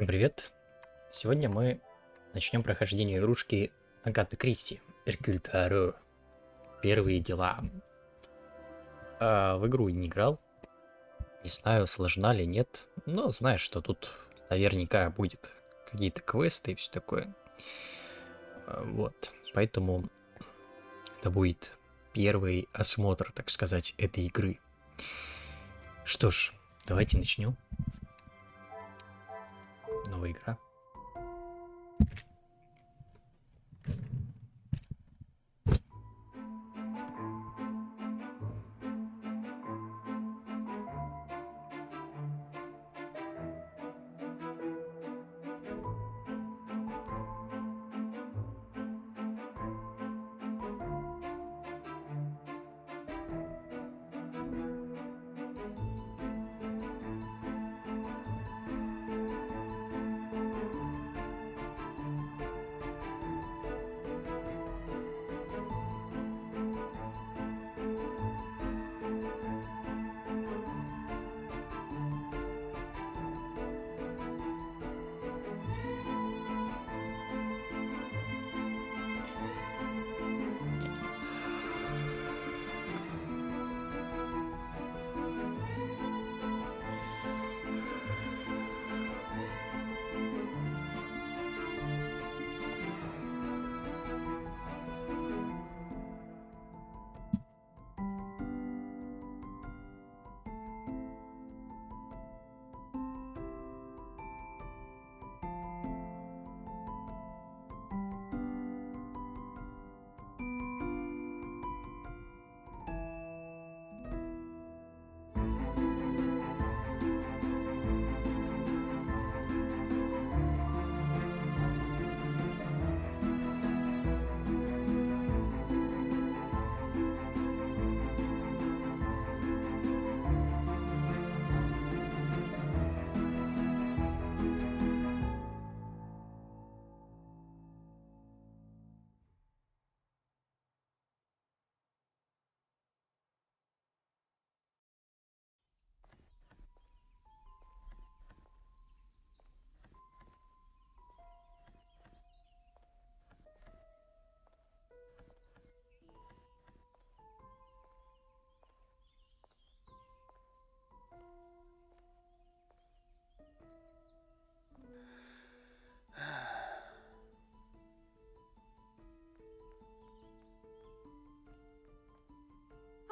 Всем привет! Сегодня мы начнем прохождение игрушки Агаты Кристи, Эркюль Пуаро. Первые дела. В игру не играл. Не знаю, сложна ли нет. Но знаю, что тут наверняка будет какие-то квесты и все такое. Вот. Поэтому это будет первый осмотр, так сказать, этой игры. Что ж, давайте начнем. Новая игра.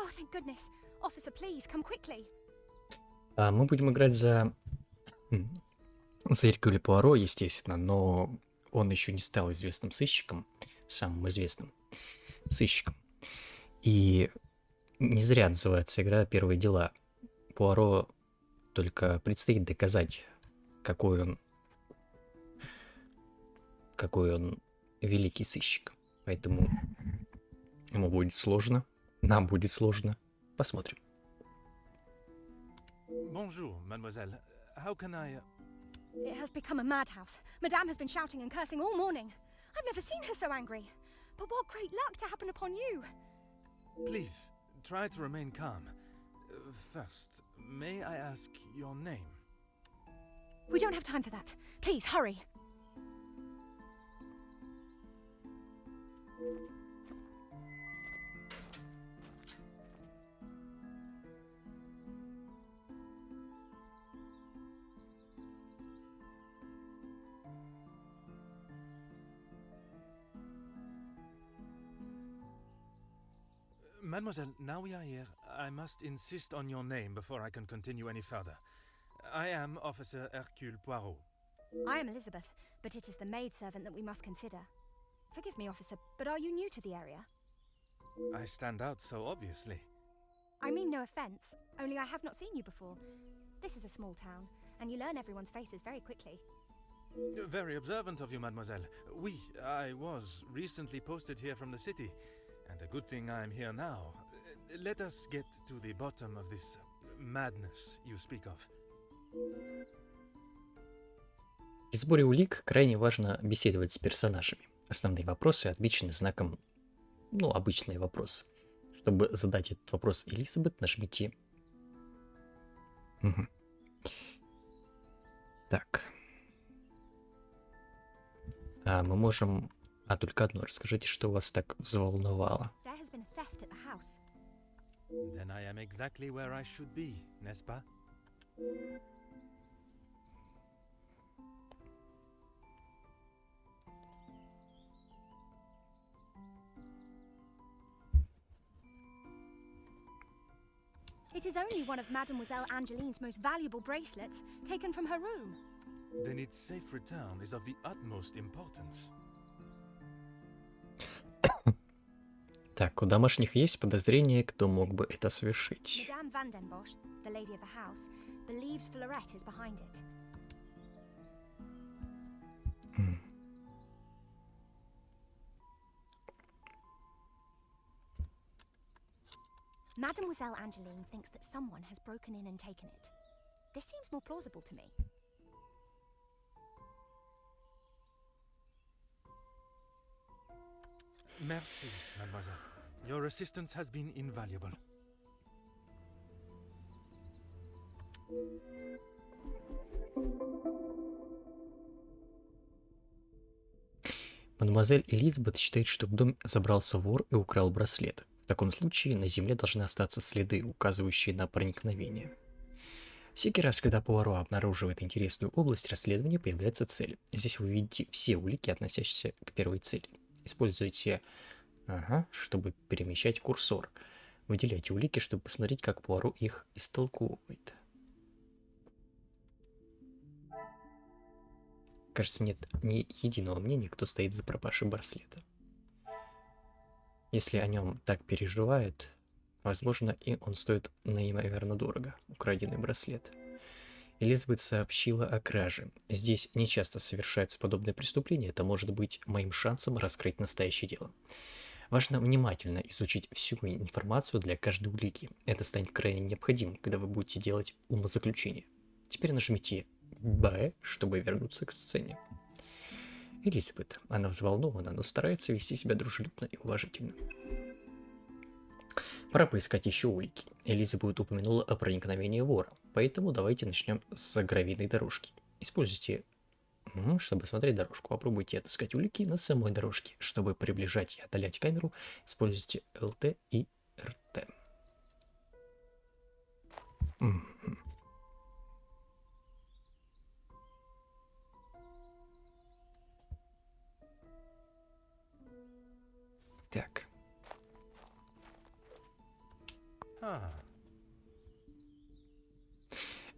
Oh, thank goodness. Officer, please, come quickly. Мы будем играть за Эркюля Пуаро, естественно, но он еще не стал известным сыщиком, самым известным сыщиком. И не зря называется игра «Первые дела». Пуаро только предстоит доказать, какой он великий сыщик. Поэтому ему будет сложно, нам будет сложно. Посмотрим. Bonjour, mademoiselle. How can I... It has become a madhouse. Madame has been shouting and cursing all morning. I've never seen her so angry. But what great luck to happen upon you. Please, try to remain calm. First, may I ask your name? We don't have time for that. Please, hurry. Mademoiselle, now we are here, I must insist on your name before I can continue any further. I am Officer Hercule Poirot. I am Elizabeth, but it is the maidservant that we must consider. Forgive me, officer, but are you new to the area? I stand out so obviously. I mean no offense, only I have not seen you before. This is a small town, and you learn everyone's faces very quickly. Very observant of you, mademoiselle. Oui, I was recently posted here from the city. And a good thing I'm here now. Let us get to the bottom of this madness you speak of. При сборе улик крайне важно беседовать с персонажами. Основные вопросы отмечены знаком, обычные вопросы. Чтобы задать этот вопрос Элизабет, нажмите. Так. Мы можем... только одно. Расскажите, что вас так взволновало. There has been a theft at the house. Then I am exactly where I should be, n'est-ce pas? It is only one of Mademoiselle Angeline's most valuable bracelets, taken from her room. Then its safe return is of the utmost importance. Так, у домашних есть подозрение, кто мог бы это совершить. Madame Van den Bosch, the lady of the house, believes Florette is behind it. Mademoiselle Angeline thinks that someone has broken in and taken it. This seems more plausible to me. Merci, mademoiselle. Your assistance has been invaluable. Мадемуазель Элизабет считает, что в дом забрался вор и украл браслет. В таком случае на земле должны остаться следы, указывающие на проникновение. Всякий раз, когда Пуаро обнаруживает интересную область расследования, появляется цель. Здесь вы видите все улики, относящиеся к первой цели. Используйте, чтобы перемещать курсор. Выделяйте улики, чтобы посмотреть, как Пуаро их истолковывает. Кажется, нет ни единого мнения, кто стоит за пропажей браслета. Если о нем так переживают, возможно, и он стоит неимоверно дорого, украденный браслет. Элизабет сообщила о краже. Здесь нечасто совершаются подобные преступления, это может быть моим шансом раскрыть настоящее дело. Важно внимательно изучить всю информацию для каждой улики. Это станет крайне необходимым, когда вы будете делать умозаключение. Теперь нажмите Б, чтобы вернуться к сцене. Элизабет. Она взволнована, но старается вести себя дружелюбно и уважительно. Пора поискать еще улики. Элизабет упомянула о проникновении вора, поэтому давайте начнем с гравийной дорожки. Используйте, чтобы смотреть дорожку. Попробуйте отыскать улики на самой дорожке. Чтобы приближать и отдалять камеру, используйте ЛТ и РТ. Так.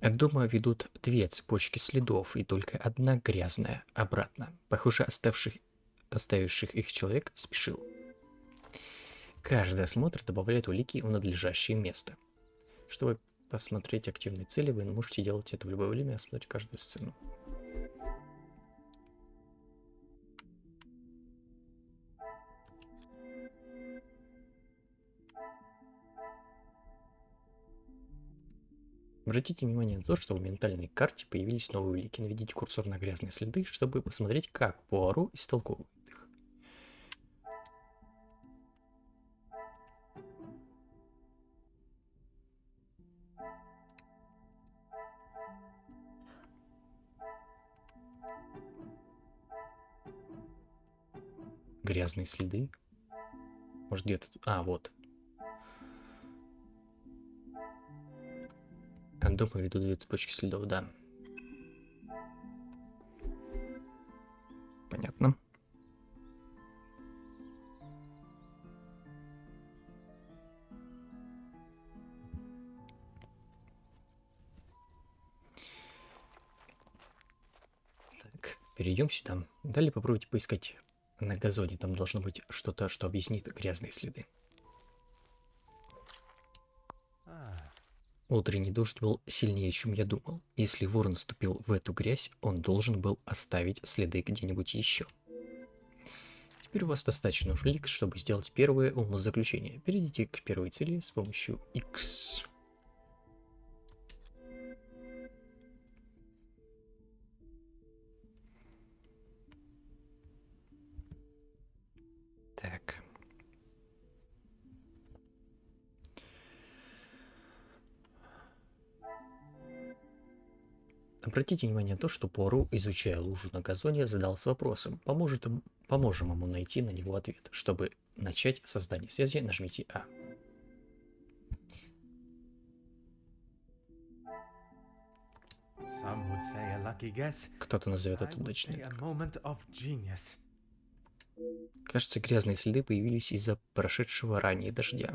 От дома ведут две цепочки следов, и только одна грязная обратно. Похоже, оставивших их человек спешил. Каждый осмотр добавляет улики в надлежащее место. Чтобы посмотреть активные цели, вы можете делать это в любое время и осмотреть каждую сцену. Обратите внимание на то, что в ментальной карте появились новые улики. Наведите курсор на грязные следы, чтобы посмотреть, как Пуаро истолковывает их. Грязные следы? Может, где-то тут? Вот. От дома ведут две цепочки следов, да. Понятно. Так, перейдем сюда. Далее попробуйте поискать на газоне. Там должно быть что-то, что объяснит грязные следы. Утренний дождь был сильнее, чем я думал. Если вор наступил в эту грязь, он должен был оставить следы где-нибудь еще. Теперь у вас достаточно улик, чтобы сделать первое умозаключение. Перейдите к первой цели с помощью X. Так. Обратите внимание на то, что Пуаро, изучая лужу на газоне, задался вопросом, поможем ему найти на него ответ. Чтобы начать создание связи, нажмите А. Кто-то назовет это удачной. Кажется, грязные следы появились из-за прошедшего ранее дождя.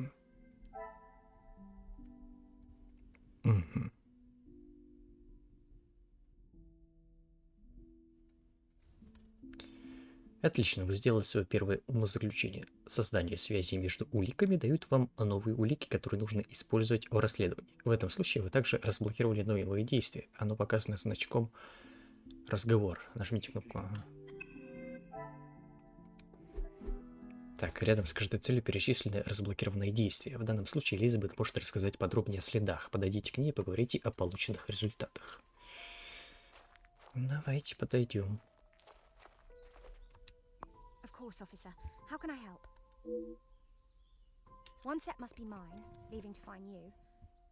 Угу. Отлично, вы сделали свое первое умозаключение. Создание связи между уликами дают вам новые улики, которые нужно использовать в расследовании. В этом случае вы также разблокировали новые действия. Оно показано значком «Разговор». Нажмите кнопку «Ага». Так, рядом с каждой целью перечислены разблокированные действия. В данном случае Элизабет может рассказать подробнее о следах. Подойдите к ней и поговорите о полученных результатах. Давайте подойдем. Course, officer. How can I help? One set must be mine, leaving to find you.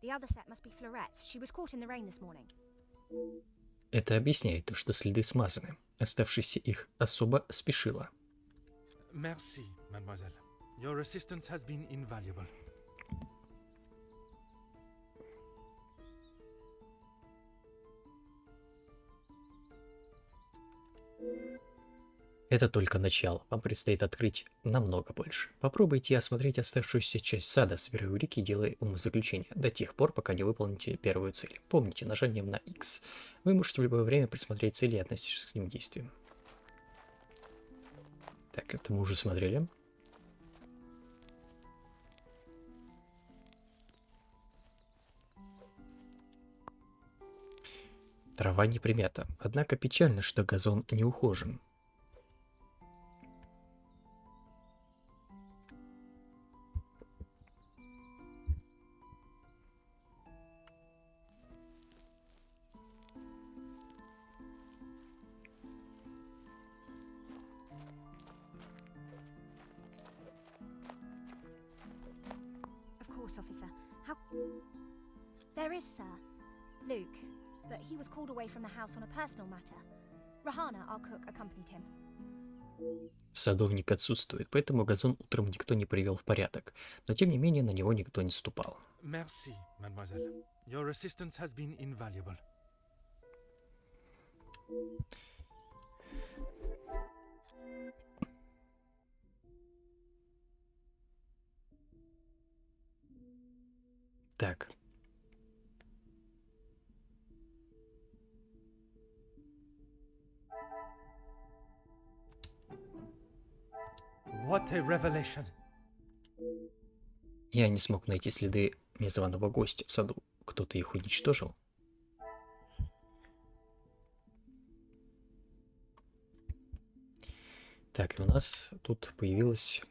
The other set must be Florette's. She was caught in the rain this morning. Это объясняет то, что следы смазаны. Оставшаяся их особо спешила. Merci, mademoiselle. Your assistance has been invaluable. Это только начало. Вам предстоит открыть намного больше. Попробуйте осмотреть оставшуюся часть сада, собирая улики и делая умозаключения до тех пор, пока не выполните первую цель. Помните, нажатием на X вы можете в любое время присмотреть цели и относиться к ним действиям. Так, это мы уже смотрели. Трава не примята. Однако печально, что газон не ухожен. Officer, how... There is, sir. Luke, but he was called away from the house on a personal matter. Rahana, our cook, accompanied him. Садовник отсутствует, поэтому газон утром никто не привел в порядок. Но тем не менее на него никто не ступал. Merci, mademoiselle. Your assistance has been invaluable. Так. What a revelation. Я не смог найти следы незваного гостя в саду. Кто-то их уничтожил. Так, и у нас тут появилось...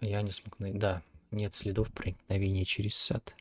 Я не смог найти... Да, нет следов проникновения через сад.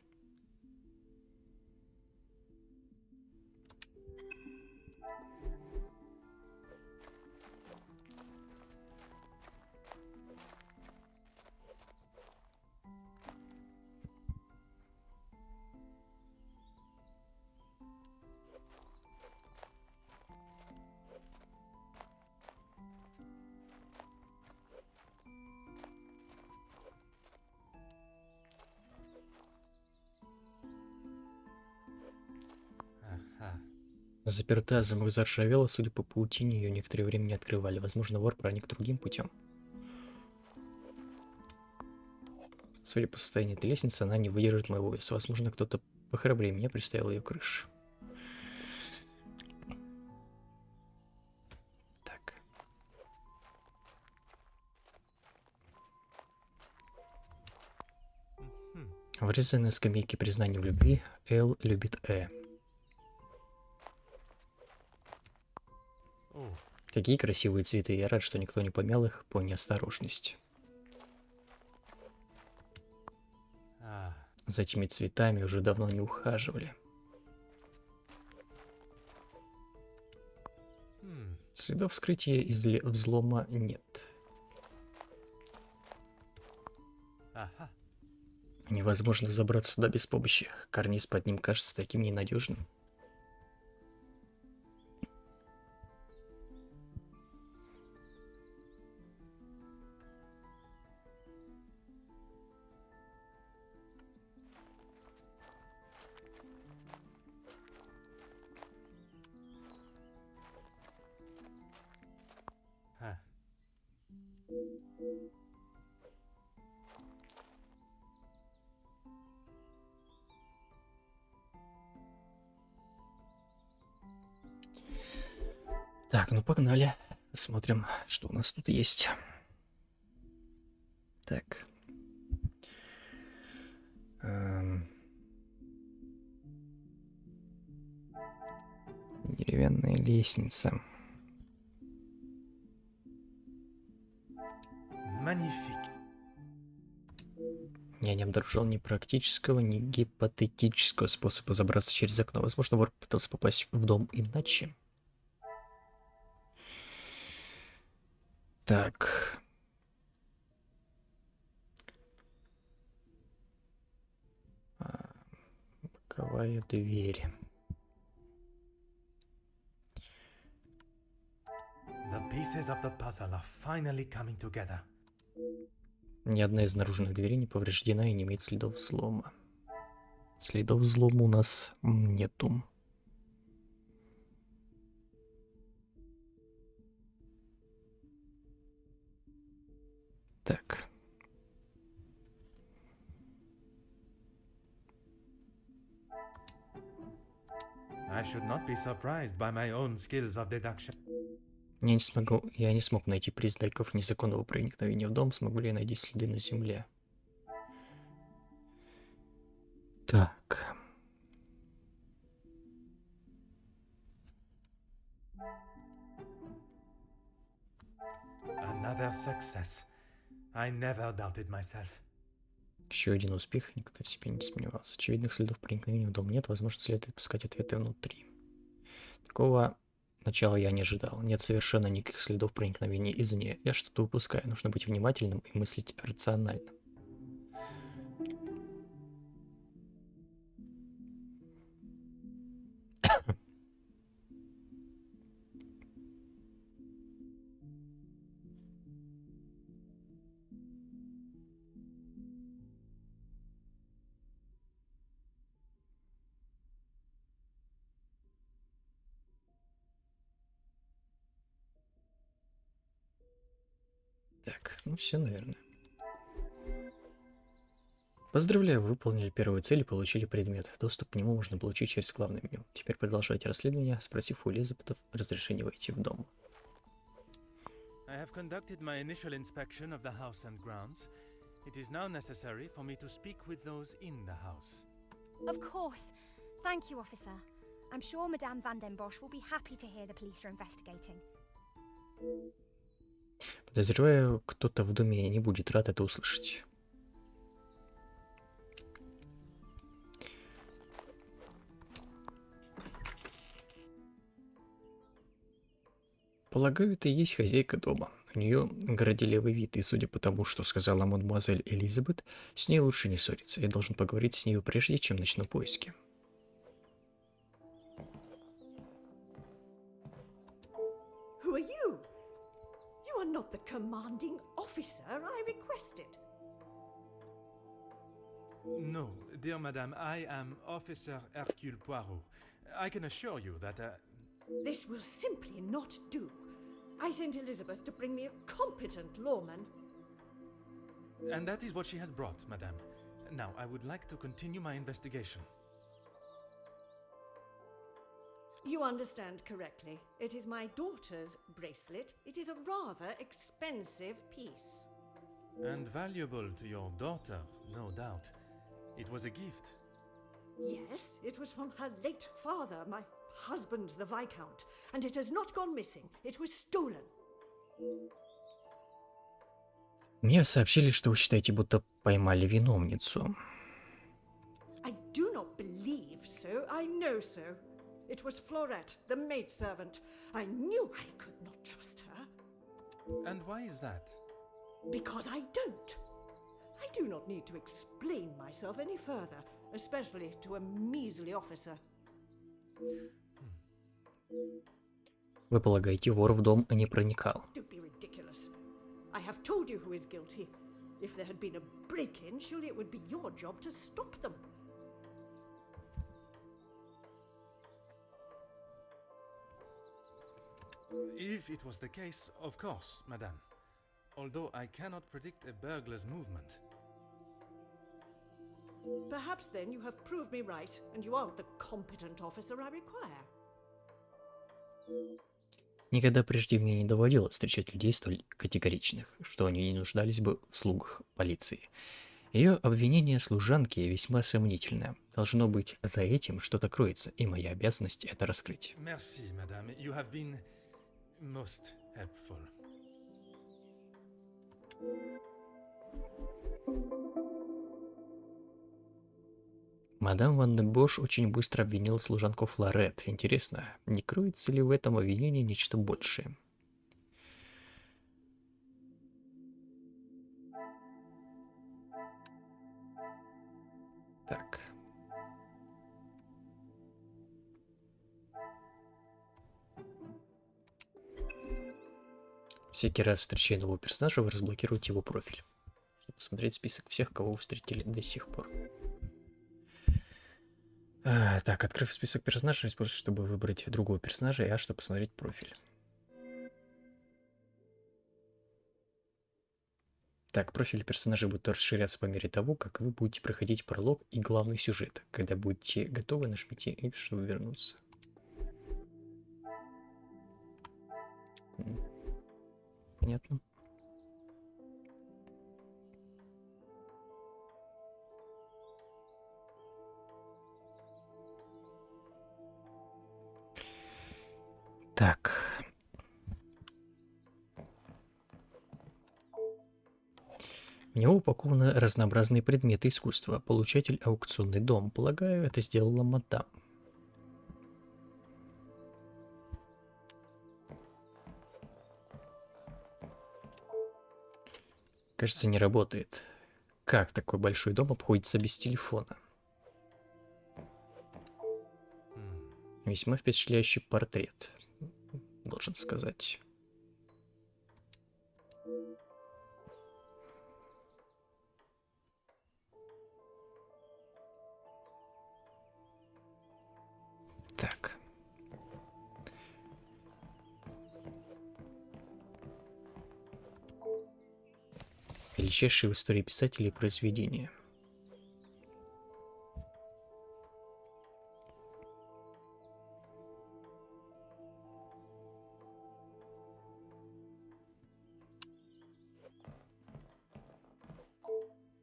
Заперта, замок заржавела, судя по паутине, ее некоторое время не открывали. Возможно, вор проник другим путем. Судя по состоянию этой лестницы, она не выдержит моего веса. Возможно, кто-то похрабрее меня приставил ее крышу. Так. Врезанная на скамейке признания в любви, Эл любит Э. Какие красивые цветы, я рад, что никто не помял их по неосторожности. За этими цветами уже давно не ухаживали. Следов вскрытия и взлома нет. Невозможно забраться сюда без помощи. Карниз под ним кажется таким ненадежным. Так, ну погнали. Смотрим, что у нас тут есть. Так. Деревянная лестница. Magnifique. Я не обнаружил ни практического, ни гипотетического способа забраться через окно. Возможно, вор пытался попасть в дом иначе. Так. Боковая дверь. The pieces of the puzzle are finally coming together. Ни одна из наружных дверей не повреждена и не имеет следов взлома. Следов взлома у нас нету. Так. I should not be surprised by my own skills of deduction. Я не смог найти признаков незаконного проникновения в дом. Смогу ли я найти следы на земле? Так. Another success. I never doubted myself. Еще один успех, никто в себе не сомневался. Очевидных следов проникновения в дом нет, возможно, следует искать ответы внутри. Такого начала я не ожидал. Нет совершенно никаких следов проникновения извне. Я что-то упускаю. Нужно быть внимательным и мыслить рационально. Так, ну все, наверное. Поздравляю, вы выполнили первую цель и получили предмет. Доступ к нему можно получить через главное меню. Теперь продолжайте расследование, спросив у Элизабетов разрешение войти в дом. I have conducted my initial inspection of the house and grounds. It is now necessary for me to speak with those in the house. Of course. Thank you, officer. I'm sure Madame Van den Bosch will be happy to hear the police are investigating. Подозреваю, кто-то в доме не будет рад это услышать. Полагаю, это и есть хозяйка дома. У нее горделивый вид, и судя по тому, что сказала мадемуазель Элизабет, с ней лучше не ссориться. Я должен поговорить с ней прежде, чем начну поиски. Who are you? You are not the commanding officer I requested. No, dear madame, I am Officer Hercule Poirot. I can assure you that This will simply not do. I sent Elizabeth to bring me a competent lawman. And that is what she has brought, madame. Now, I would like to continue my investigation. You understand correctly. It is my daughter's bracelet. It is a rather expensive piece. And valuable to your daughter, no doubt. It was a gift. Yes, it was from her late father, my husband, the Viscount, and it has not gone missing. It was stolen. Мне сообщили, что вы считаете, будто поймали виновницу. I do not believe so. I know so. It was Florette, the maidservant. I knew I could not trust her. And why is that? Because I don't. I do not need to explain myself any further, especially to a measly officer. Вы полагаете, вор в дом не проникал? Don't be ridiculous. I have told you who is guilty. If there had been a break-in, surely it would be your job to stop them. If it was the case, of course, madame. Although I cannot predict a burglar's movement. Perhaps then you have proved me right, and you aren't the competent officer I require. Никогда прежде мне не доводилось встречать людей столь категоричных, что они не нуждались бы в слугах полиции. Ее обвинение служанки весьма сомнительное. Должно быть, за этим что-то кроется, и моя обязанность это раскрыть. Merci, madame. You have been most helpful. Мадам Ван де Бош очень быстро обвинила служанку Флорет. Интересно, не кроется ли в этом обвинении нечто большее? Так. Всякий раз, встречая нового персонажа, вы разблокируете его профиль, чтобы посмотреть список всех, кого вы встретили до сих пор. Так, открыв список персонажей, используйте, чтобы выбрать другого персонажа, и чтобы посмотреть профиль. Так, профили персонажей будут расширяться по мере того, как вы будете проходить пролог и главный сюжет. Когда будете готовы, нажмите F, чтобы вернуться. Понятно. Так. В него упакованы разнообразные предметы искусства. Получатель аукционный дом. Полагаю, это сделала мадам. Кажется, не работает. Как такой большой дом обходится без телефона? Весьма впечатляющий портрет, должен сказать. Так. Величайшие в истории писателей произведения.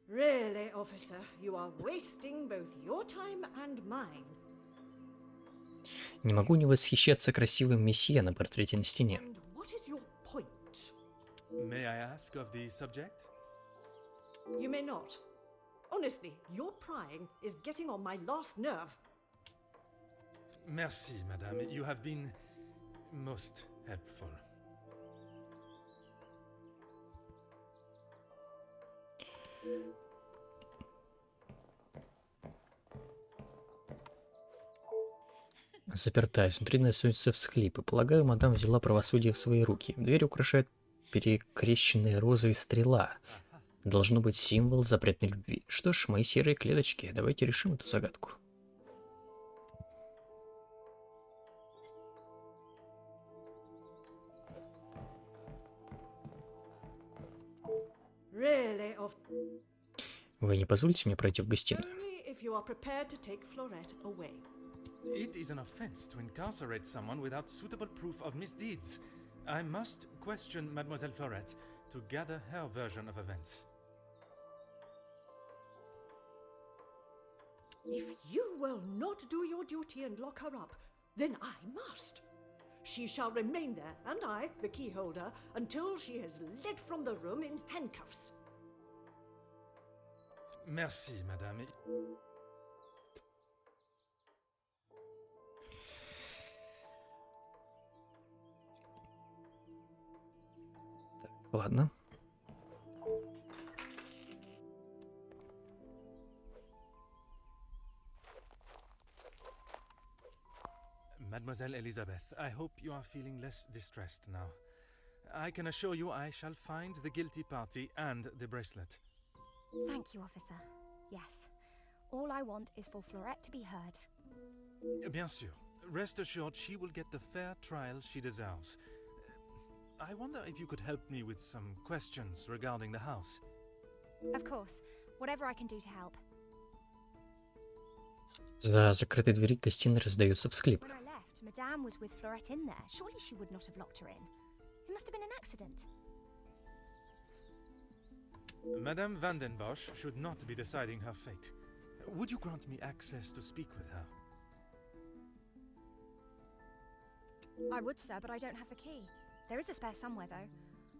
Really, officer, you are wasting both your time and mine. Не могу не восхищаться красивым месье на портрете на стене. And what is your point? May I ask of the subject? You may not. Honestly, your prying is getting on my last nerve. Merci, madame. You have been most helpful. Заперта, изнутри носятся всхлипы. Полагаю, мадам взяла правосудие в свои руки. Дверь украшает перекрещенные розы и стрела. Должно быть символ запретной любви. Что ж, мои серые клеточки, давайте решим эту загадку. Really, Вы не позволите мне пройти в гостиную? only if you are prepared to take Florette away. It is an offense to incarcerate someone without suitable proof of misdeeds. I must question Mademoiselle Florette to gather her version of events. If you will not do your duty and lock her up, then I must. She shall remain there, and I, the key holder, until she is led from the room in handcuffs. Merci, madame. Ладно. Mademoiselle Elizabeth, I hope you are feeling less distressed now. I can assure you I shall find the guilty party and the bracelet. Thank you, officer. Yes. All I want is for Florette to be heard. Bien sûr. Rest assured she will get the fair trial she deserves. I wonder if you could help me with some questions regarding the house. Of course. Whatever I can do to help. За закрытой дверью гостиной раздаются всхлипы. When I left, Madame was with Florette in there, surely she would not have locked her in. It must have been an accident. Madame Vandenbosch should not be deciding her fate. Would you grant me access to speak with her? I would, sir, but I don't have the key. There is a spare somewhere, though.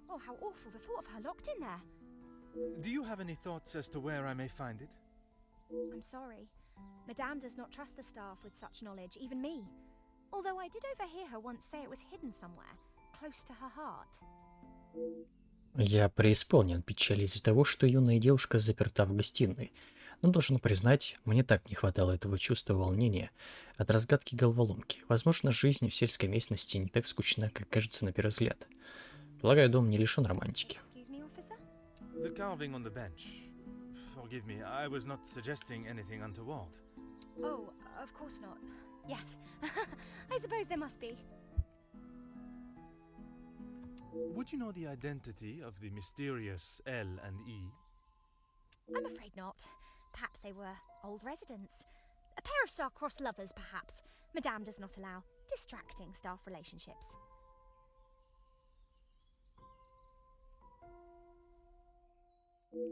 Oh, how awful, the thought of her locked in there. Do you have any thoughts as to where I may find it? I'm sorry. Madame does not trust the staff with such knowledge, even me. Although I did overhear her once say it was hidden somewhere, close to her heart. Я преисполнен печали из-за того, что юная девушка заперта в гостиной. Но должен признать, мне так не хватало этого чувства волнения от разгадки головоломки. Возможно, жизнь в сельской местности не так скучна, как кажется на первый взгляд. Полагаю, дом не лишен романтики. Excuse me, officer? The carving on the bench. Forgive me, I was not suggesting anything untoward. Oh, of course not. Yes. I suppose there must be. Would you know the identity of the mysterious L and E? I'm afraid not. Perhaps they were old residents. A pair of star-crossed lovers, perhaps. Madame does not allow distracting staff relationships.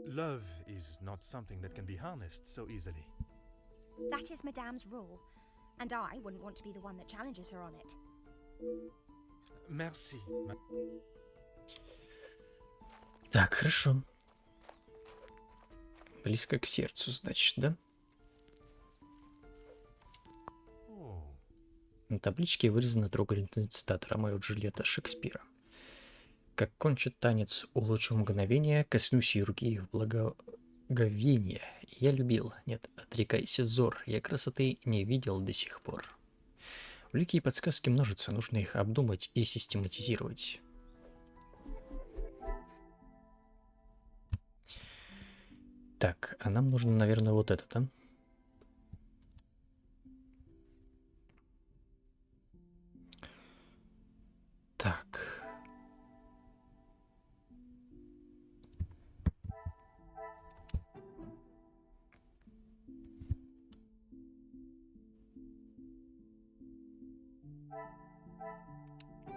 Love is not something that can be harnessed so easily. That is Madame's rule, and I wouldn't want to be the one that challenges her on it. Merci. Так, хорошо. Близко к сердцу, значит, да? На табличке вырезана трогательная цитата Ромео и Джульетта Шекспира. «Как кончит танец, улучшу мгновение, коснусь ее руки в благоговение. Я любил, нет, отрекайся взор, я красоты не видел до сих пор». Улики и подсказки множатся, нужно их обдумать и систематизировать. Так, а нам нужно, наверное, вот это, да? Так.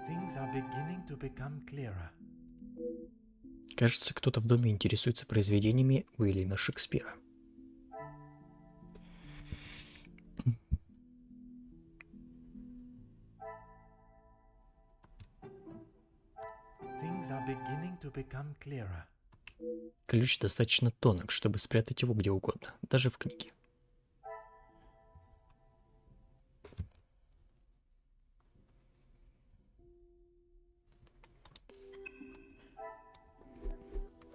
Things are beginning to become clearer. Кажется, кто-то в доме интересуется произведениями Уильяма Шекспира. Things are beginning to become clearer. Ключ достаточно тонок, чтобы спрятать его где угодно, даже в книге.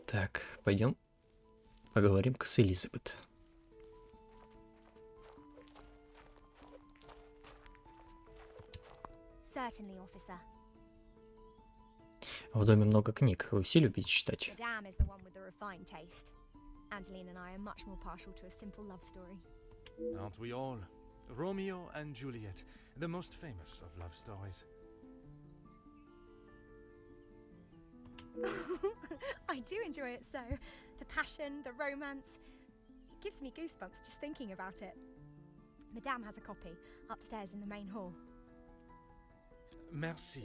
Так, пойдем поговорим-ка с Элизабет. Certainly, officer. В доме много книг. Вы все любите читать? Madame is the one with the refined taste. Angeline and I are much more partial to a simple love story. Aren't we all? Romeo and Juliet, the most famous of love stories. I do enjoy it so. The passion, the romance. It gives me goosebumps just thinking about it. Madame has a copy upstairs in the main hall. Merci.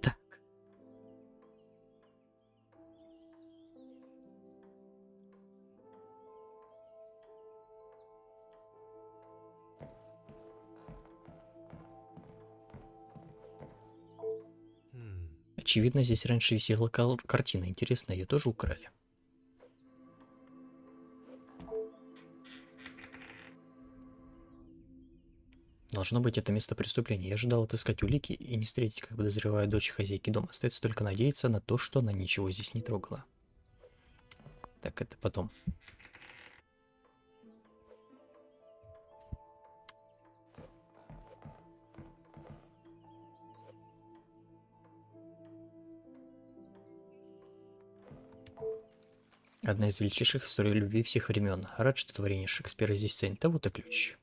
Так. Очевидно, здесь раньше висела картина. Интересно, ее тоже украли. Должно быть, это место преступления. Я ожидал отыскать улики и не встретить, как подозреваю, дочь хозяйки дома. Остается только надеяться на то, что она ничего здесь не трогала. Так, это потом. Одна из величайших историй любви всех времен. Рад, что творение Шекспира здесь ценит. А вот и ключ.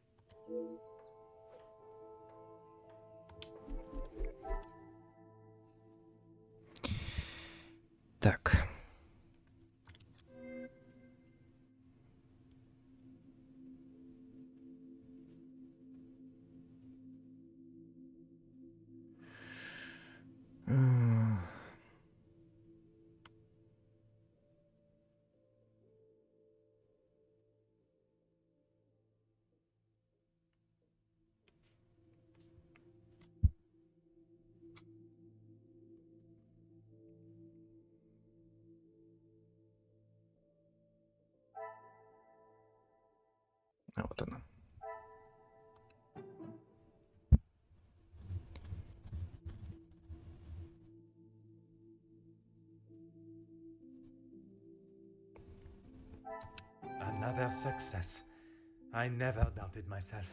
their success. I never doubted myself.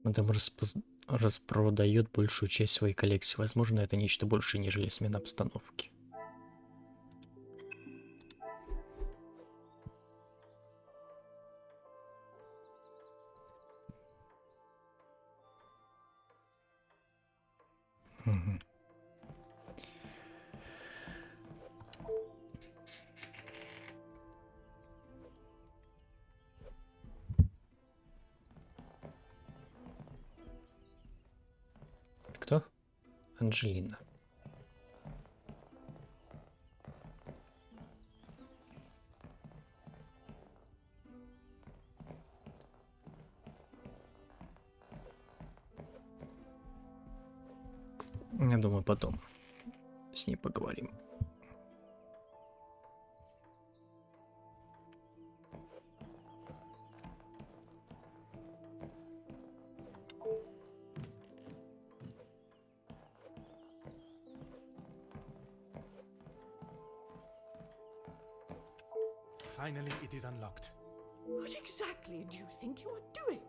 Мадам распродает большую часть своей коллекции. Возможно, это нечто большее, нежели смена обстановки. Угу. Кто? Анджелина. Я думаю, потом с ней поговорим. Finally, it is unlocked. What exactly do you think you are doing?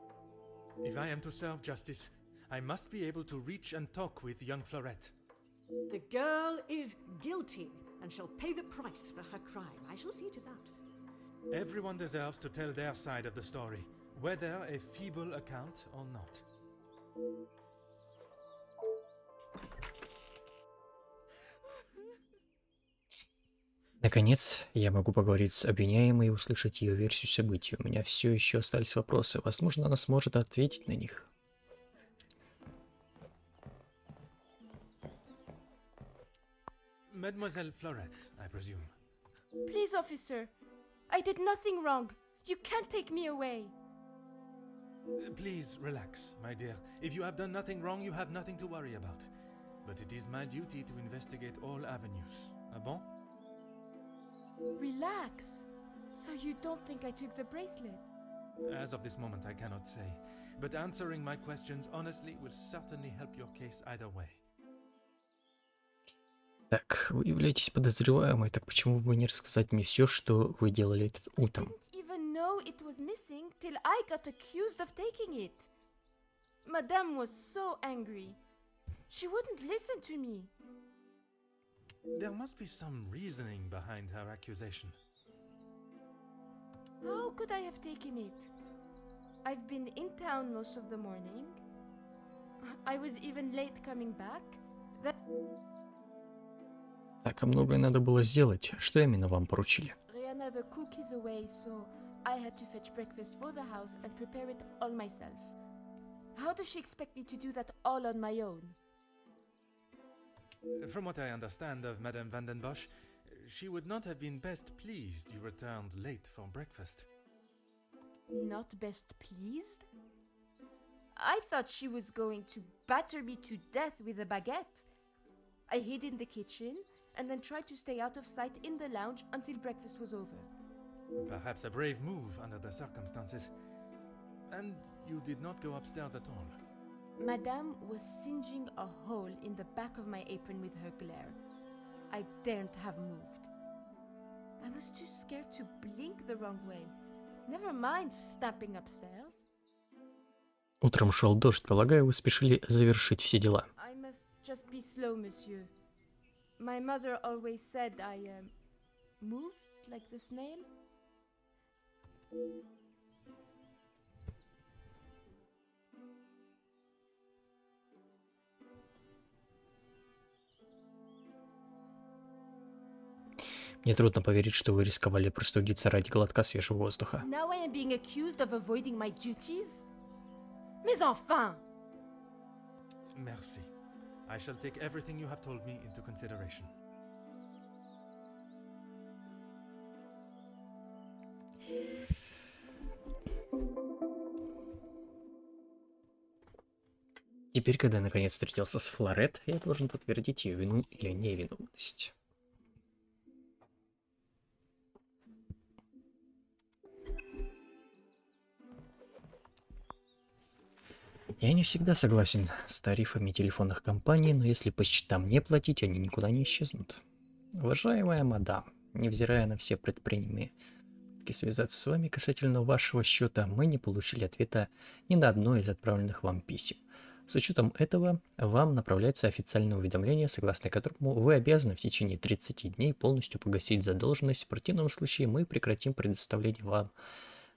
If I am to serve justice, I must be able to reach and talk with young Florette. The girl is guilty and shall pay the price for her crime. I shall see to that. Everyone deserves to tell their side of the story, whether a feeble account or not. Наконец, я могу поговорить с обвиняемой и услышать ее версию событий. У меня все еще остались вопросы. Возможно, она сможет ответить на них. Mademoiselle Florette, I presume. Please, officer. I did nothing wrong. You can't take me away. Please relax, my dear. If you have done nothing wrong, you have nothing to worry about. But it is my duty to investigate all avenues. Ah bon? Relax. So you don't think I took the bracelet? As of this moment, I cannot say. But answering my questions honestly will certainly help your case either way. Так, вы являетесь подозреваемой, так почему бы не рассказать мне все, что вы делали утром? Didn't even know it was missing till I got accused of taking it. Madame was so angry. She wouldn't listen to me. There must be some reasoning behind her accusation. How could I have taken it? I've been in town most of the morning. I was even late coming back. Так, а многое надо было сделать. Что именно вам поручили? Rihanna the cook is away, so I had to fetch breakfast for the house and prepare it all myself. How does she expect me to do that all on my own? From what I understand of Madame van den Bosch, she would not have been best pleased you returned late for breakfast. Not best pleased? I thought she was going to batter me to death with a baguette. I hid in the kitchen and then tried to stay out of sight in the lounge until breakfast was over. Perhaps a brave move under the circumstances. And you did not go upstairs at all. Madame was singeing a hole in the back of my apron with her glare. I daren't have moved. I was too scared to blink the wrong way. Never mind snapping upstairs. Утром шел дождь. Полагаю, вы спешили завершить все дела. I must just be slow, monsieur. My mother always said I moved like the snail. Мне трудно поверить, что вы рисковали простудиться ради глотка свежего воздуха. Now I am being accused of avoiding my duties? Mais enfin! Merci. I shall take everything you have told me into consideration. Теперь, когда я наконец встретился с Флорет, я должен подтвердить ее вину или невиновность. Я не всегда согласен с тарифами телефонных компаний, но если по счетам не платить, они никуда не исчезнут. Уважаемая мадам, невзирая на все предпринимаемые попытки связаться с вами касательно вашего счета, мы не получили ответа ни на одно из отправленных вам писем. С учетом этого, вам направляется официальное уведомление, согласно которому вы обязаны в течение 30 дней полностью погасить задолженность. В противном случае мы прекратим предоставление вам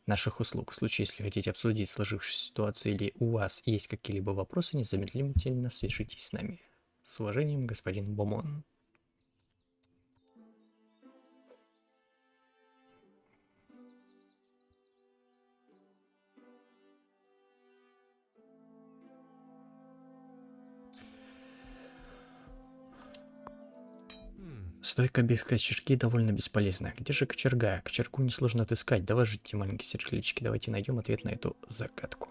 наших услуг. В случае, если хотите обсудить сложившуюся ситуацию или у вас есть какие-либо вопросы, незамедлительно свяжитесь с нами. С уважением, господин Бомон. Стойка без кочерги довольно бесполезна. Где же кочерга? Кочергу несложно отыскать. Давай же, эти маленькие сверхлички, давайте найдем ответ на эту загадку.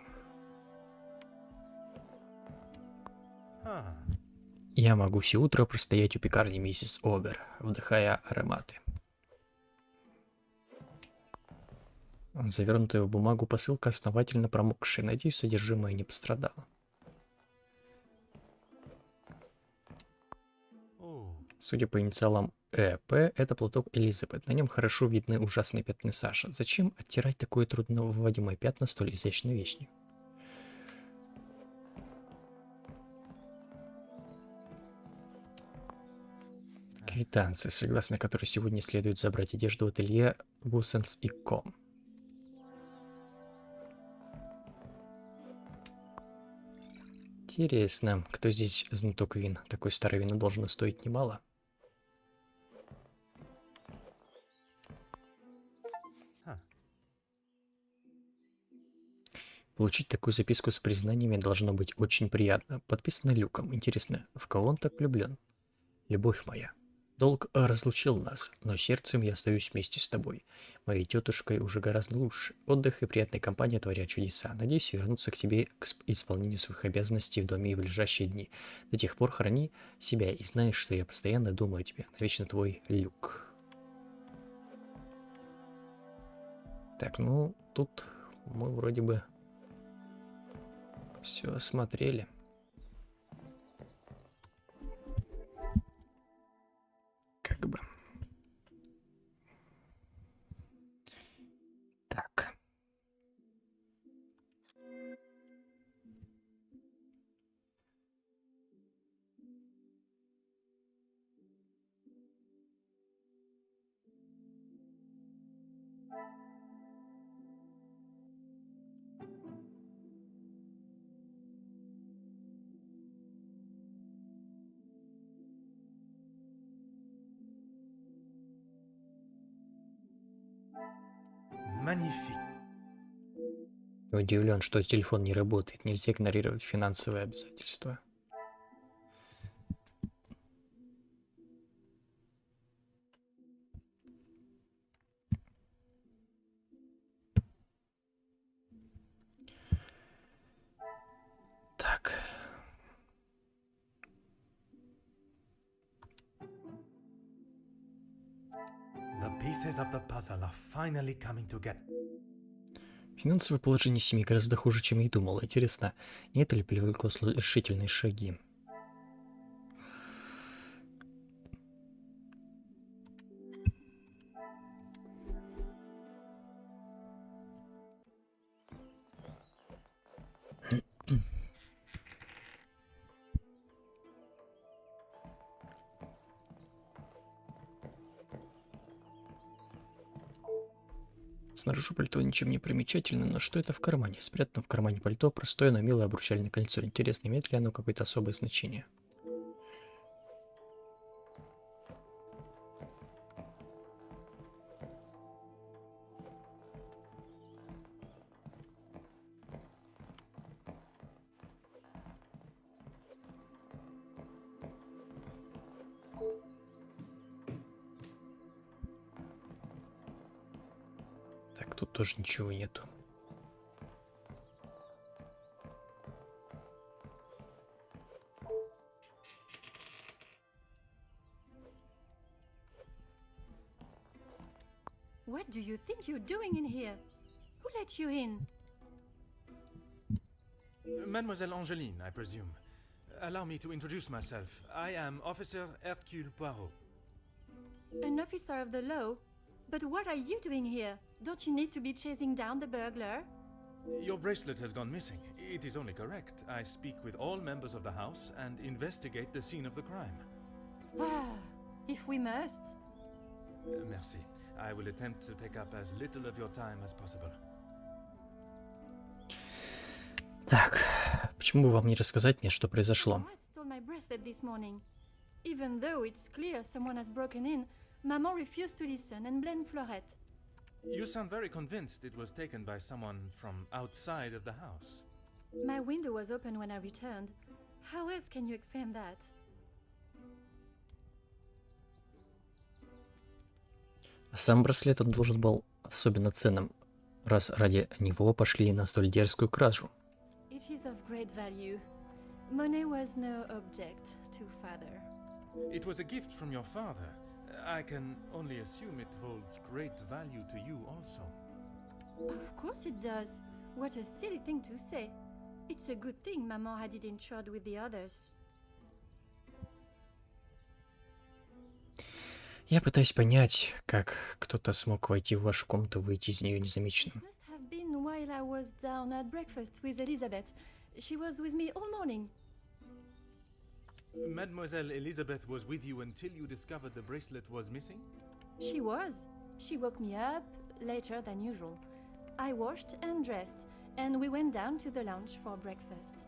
Я могу все утро простоять у пекарни миссис Обер, вдыхая ароматы. Завернутая в бумагу посылка основательно промокшая. Надеюсь, содержимое не пострадало. Судя по инициалам ЭП, это платок Элизабет. На нем хорошо видны ужасные пятна Саша. Зачем оттирать такое трудновыводимое пятна столь изящной вещью? Квитанция, согласно которой сегодня следует забрать одежду в ателье Гусенс и Ко. Интересно, кто здесь знаток вин? Такое старое вино должно стоить немало. Получить такую записку с признаниями должно быть очень приятно. Подписано Люком. Интересно, в кого он так влюблен? Любовь моя, долг разлучил нас, но сердцем я остаюсь вместе с тобой. Моей тетушкой уже гораздо лучше. Отдых и приятная компания творят чудеса. Надеюсь вернуться к тебе к исполнению своих обязанностей в доме и в ближайшие дни. До тех пор храни себя и знай, что я постоянно думаю о тебе. Навечно твой Люк. Так, ну, тут мы вроде бы все осмотрели. Как бы. Так. Magnifique. Удивлен, что телефон не работает. Нельзя игнорировать финансовые обязательства. Так. The pieces of the puzzle are finally coming together. Финансовое положение семьи гораздо хуже, чем я думал. Интересно, не это ли привлекло решительные шаги? Снаружи пальто ничем не примечательно, но что это в кармане? Спрятано в кармане пальто простое, но милое обручальное кольцо. Интересно, имеет ли оно какое-то особое значение? Так, тут тоже ничего нету. What do you think you're doing in here? Who let you in? Mademoiselle Angeline, I presume. Allow me to introduce myself. I am Officer Hercule Poirot. An officer of the law? But what are you doing here? Don't you need to be chasing down the burglar? Your bracelet has gone missing. It is only correct. I speak with all members of the house and investigate the scene of the crime. Ah, if we must. Merci. I will attempt to take up as little of your time as possible. Так, почему бы вам не рассказать мне, что произошло? Rat stole my bracelet this morning. Even though it's clear someone has broken in, Maman refused to listen and blamed Florette. You sound very convinced it was taken by someone from outside of the house. My window was open when I returned. How else can you explain that? Сам браслет он должен был особенно ценным, раз ради него пошли на столь дерзкую кражу. It is of great value. Money was no object to father. It was a gift from your father. I can only assume it holds great value to you also. Of course it does. What a silly thing to say. It's a good thing Maman had it insured with the others. Я пытаюсь понять, как кто-то смог войти в вашу комнату и выйти из нее незамеченным. Must have been while I was down at breakfast with Elizabeth. She was with me all morning. Mademoiselle Elizabeth was with you until you discovered the bracelet was missing? She was. She woke me up later than usual. I washed and dressed, and we went down to the lounge for breakfast.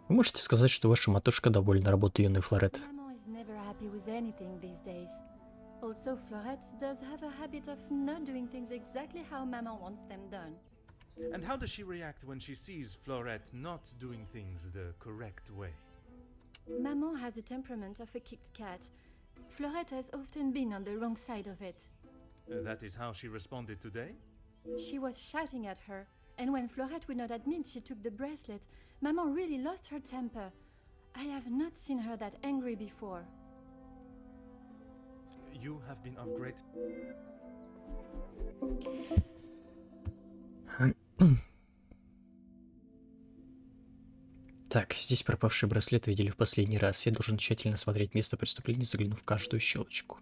Вы можете сказать, что ваша матушка довольна работой юной Флорет? Maman is never happy with anything these days. Also, Florette does have a habit of not doing things exactly how Maman wants them done. And how does she react when she sees Florette not doing things the correct way? Maman has a temperament of a kicked cat. Florette has often been on the wrong side of it. That is how she responded today? She was shouting at her, and when Florette would not admit she took the bracelet, Maman really lost her temper. I have not seen her that angry before. You have been of great... Так, здесь пропавший браслет видели в последний раз. Я должен тщательно смотреть место преступления, заглянув в каждую щелочку.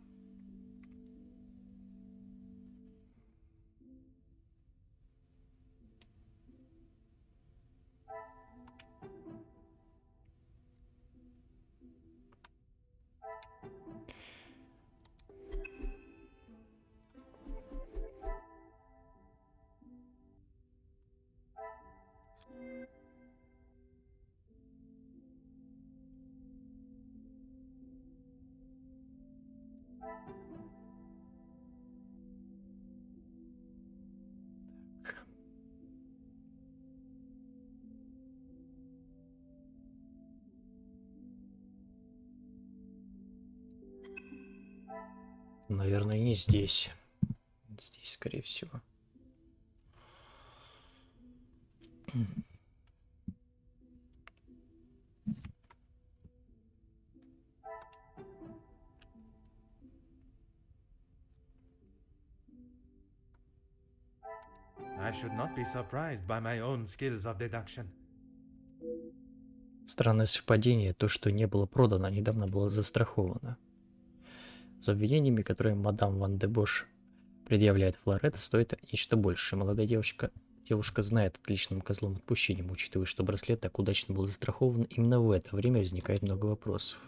Наверное, не здесь. Здесь, скорее всего. I should not be surprised by my own skills of deduction. Странное совпадение, то, что не было продано, недавно было застраховано. За обвинениями, которые мадам Ван де Бош предъявляет Флорет, стоит нечто большее. Молодая девушка знает отличным козлом отпущением, учитывая, что браслет так удачно был застрахован, именно в это время возникает много вопросов.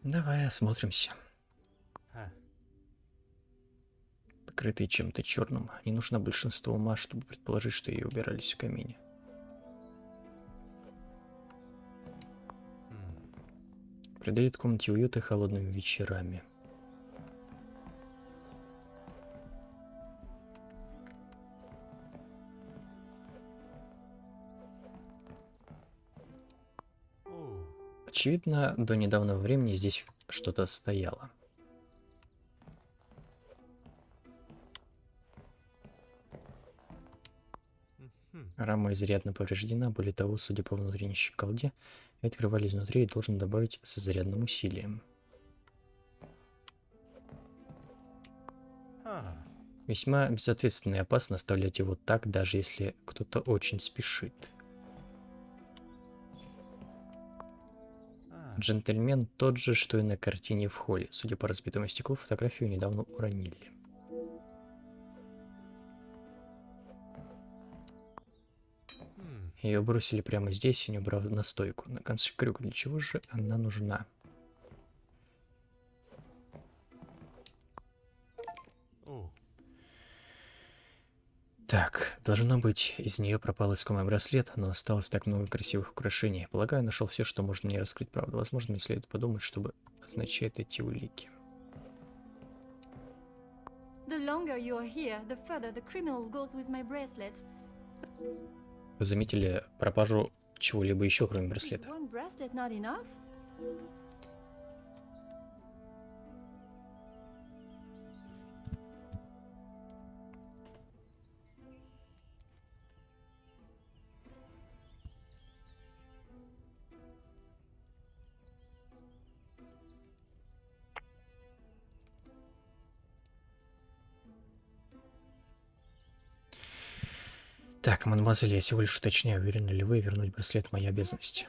Давай осмотримся. Покрытые чем-то черным. Не нужно большинство ума, чтобы предположить, что ее убирались в камине. Придает комнате уюта холодными вечерами. Очевидно, до недавнего времени здесь что-то стояло. Рама изрядно повреждена, более того, судя по внутренней щеколде, открывали изнутри и должен добавить с изрядным усилием. Весьма безответственно и опасно оставлять его так, даже если кто-то очень спешит. Джентльмен тот же, что и на картине в холле. Судя по разбитому стеклу, фотографию недавно уронили. Ее бросили прямо здесь, не убрав на стойку. На конце крюк. Для чего же она нужна? Так, должно быть, из нее пропал искомый браслет, но осталось так много красивых украшений. Полагаю, нашел все, что можно мне раскрыть правду. Возможно, мне следует подумать, чтобы означают эти улики. Вы заметили пропажу чего-либо еще, кроме браслета? Так, мадемуазель, я всего лишь уточняю, уверены ли вы, вернуть браслет — моя обязанность.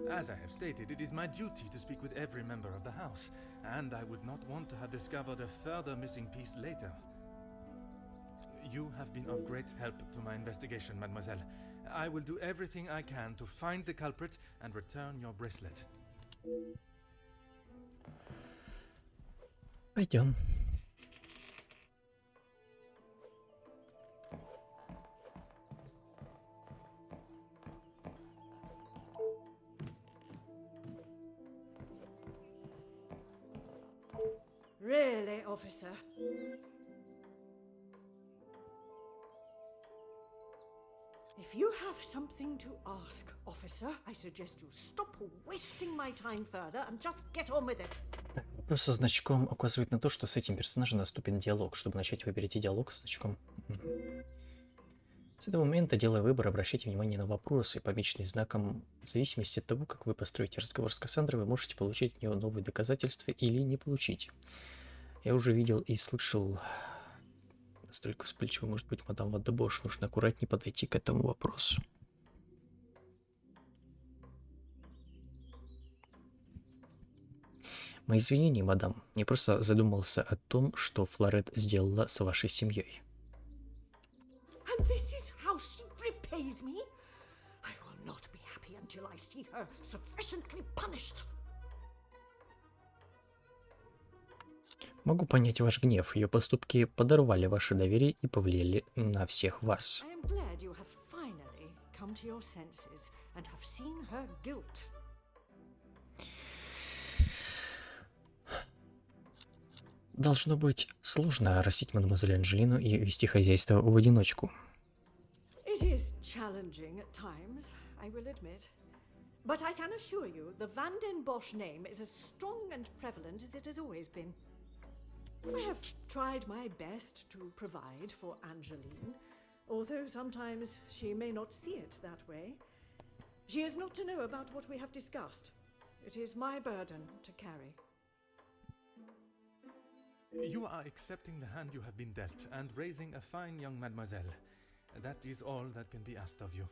As I have stated, it is my duty to speak with every member of the house, and I would not want to have discovered a further missing piece later. You have been of great help to my investigation, mademoiselle. I will do everything I can to find the culprit and return your bracelet. Пойдем. Really, officer? If you have something to ask, officer, I suggest you stop wasting my time further and just get on with it. Вопрос со значком указывает на то, что с этим персонажем наступит диалог. Чтобы начать, выберите диалог с значком. С этого момента, делая выбор, обращайте внимание на вопросы, помеченные знаком. В зависимости от того, как вы построите разговор с Кассандрой, вы можете получить от нее новые доказательства или не получить. Я уже видел и слышал, настолько вспыльчивый может быть мадам Вадебош. Нужно аккуратнее подойти к этому вопросу. Мои извинения, мадам. Я просто задумался о том, что Флорет сделала с вашей семьей. And this is how she repays me? I will not be happy until I see her sufficiently punished. Могу понять ваш гнев. Ее поступки подорвали ваше доверие и повлияли на всех вас. I am glad you have finally come to your senses and have seen her guilt. Должно быть сложно растить мадемуазель Анжелину и вести хозяйство в одиночку. It is challenging at times, I will admit. But I can assure you, the Van den Bosch name is as strong and prevalent as it has always been. I have tried my best to provide for Angeline, although sometimes she may not see it that way. She is not to know about what we have discussed. It is my burden to carry. You are accepting the hand you have been dealt and raising a fine young mademoiselle. That is all that can be asked of you.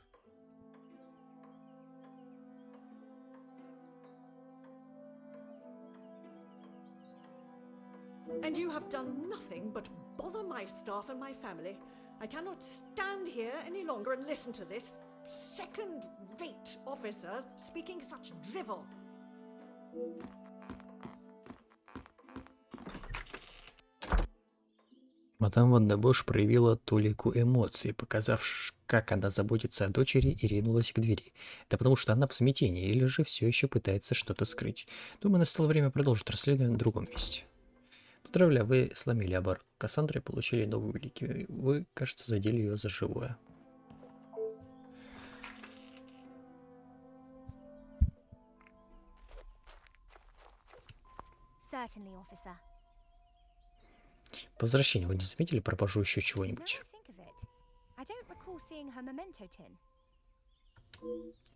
And you have done nothing but bother my staff and my family. I cannot stand here any longer and listen to this second-rate officer speaking such drivel. Мадам Вандебош проявила толику эмоций, показав, как она заботится о дочери, и ринулась к двери. Это потому, что она в смятении, или же все еще пытается что-то скрыть. Думаю, настало время продолжить расследование в другом месте. Поздравляю, вы сломили оборону Кассандры и получили новые улики. Вы, кажется, задели ее за живое. Certainly, officer. По возвращении вы не заметили пропажу еще Now чего-нибудь? I think of it, I don't recall seeing her memento tin.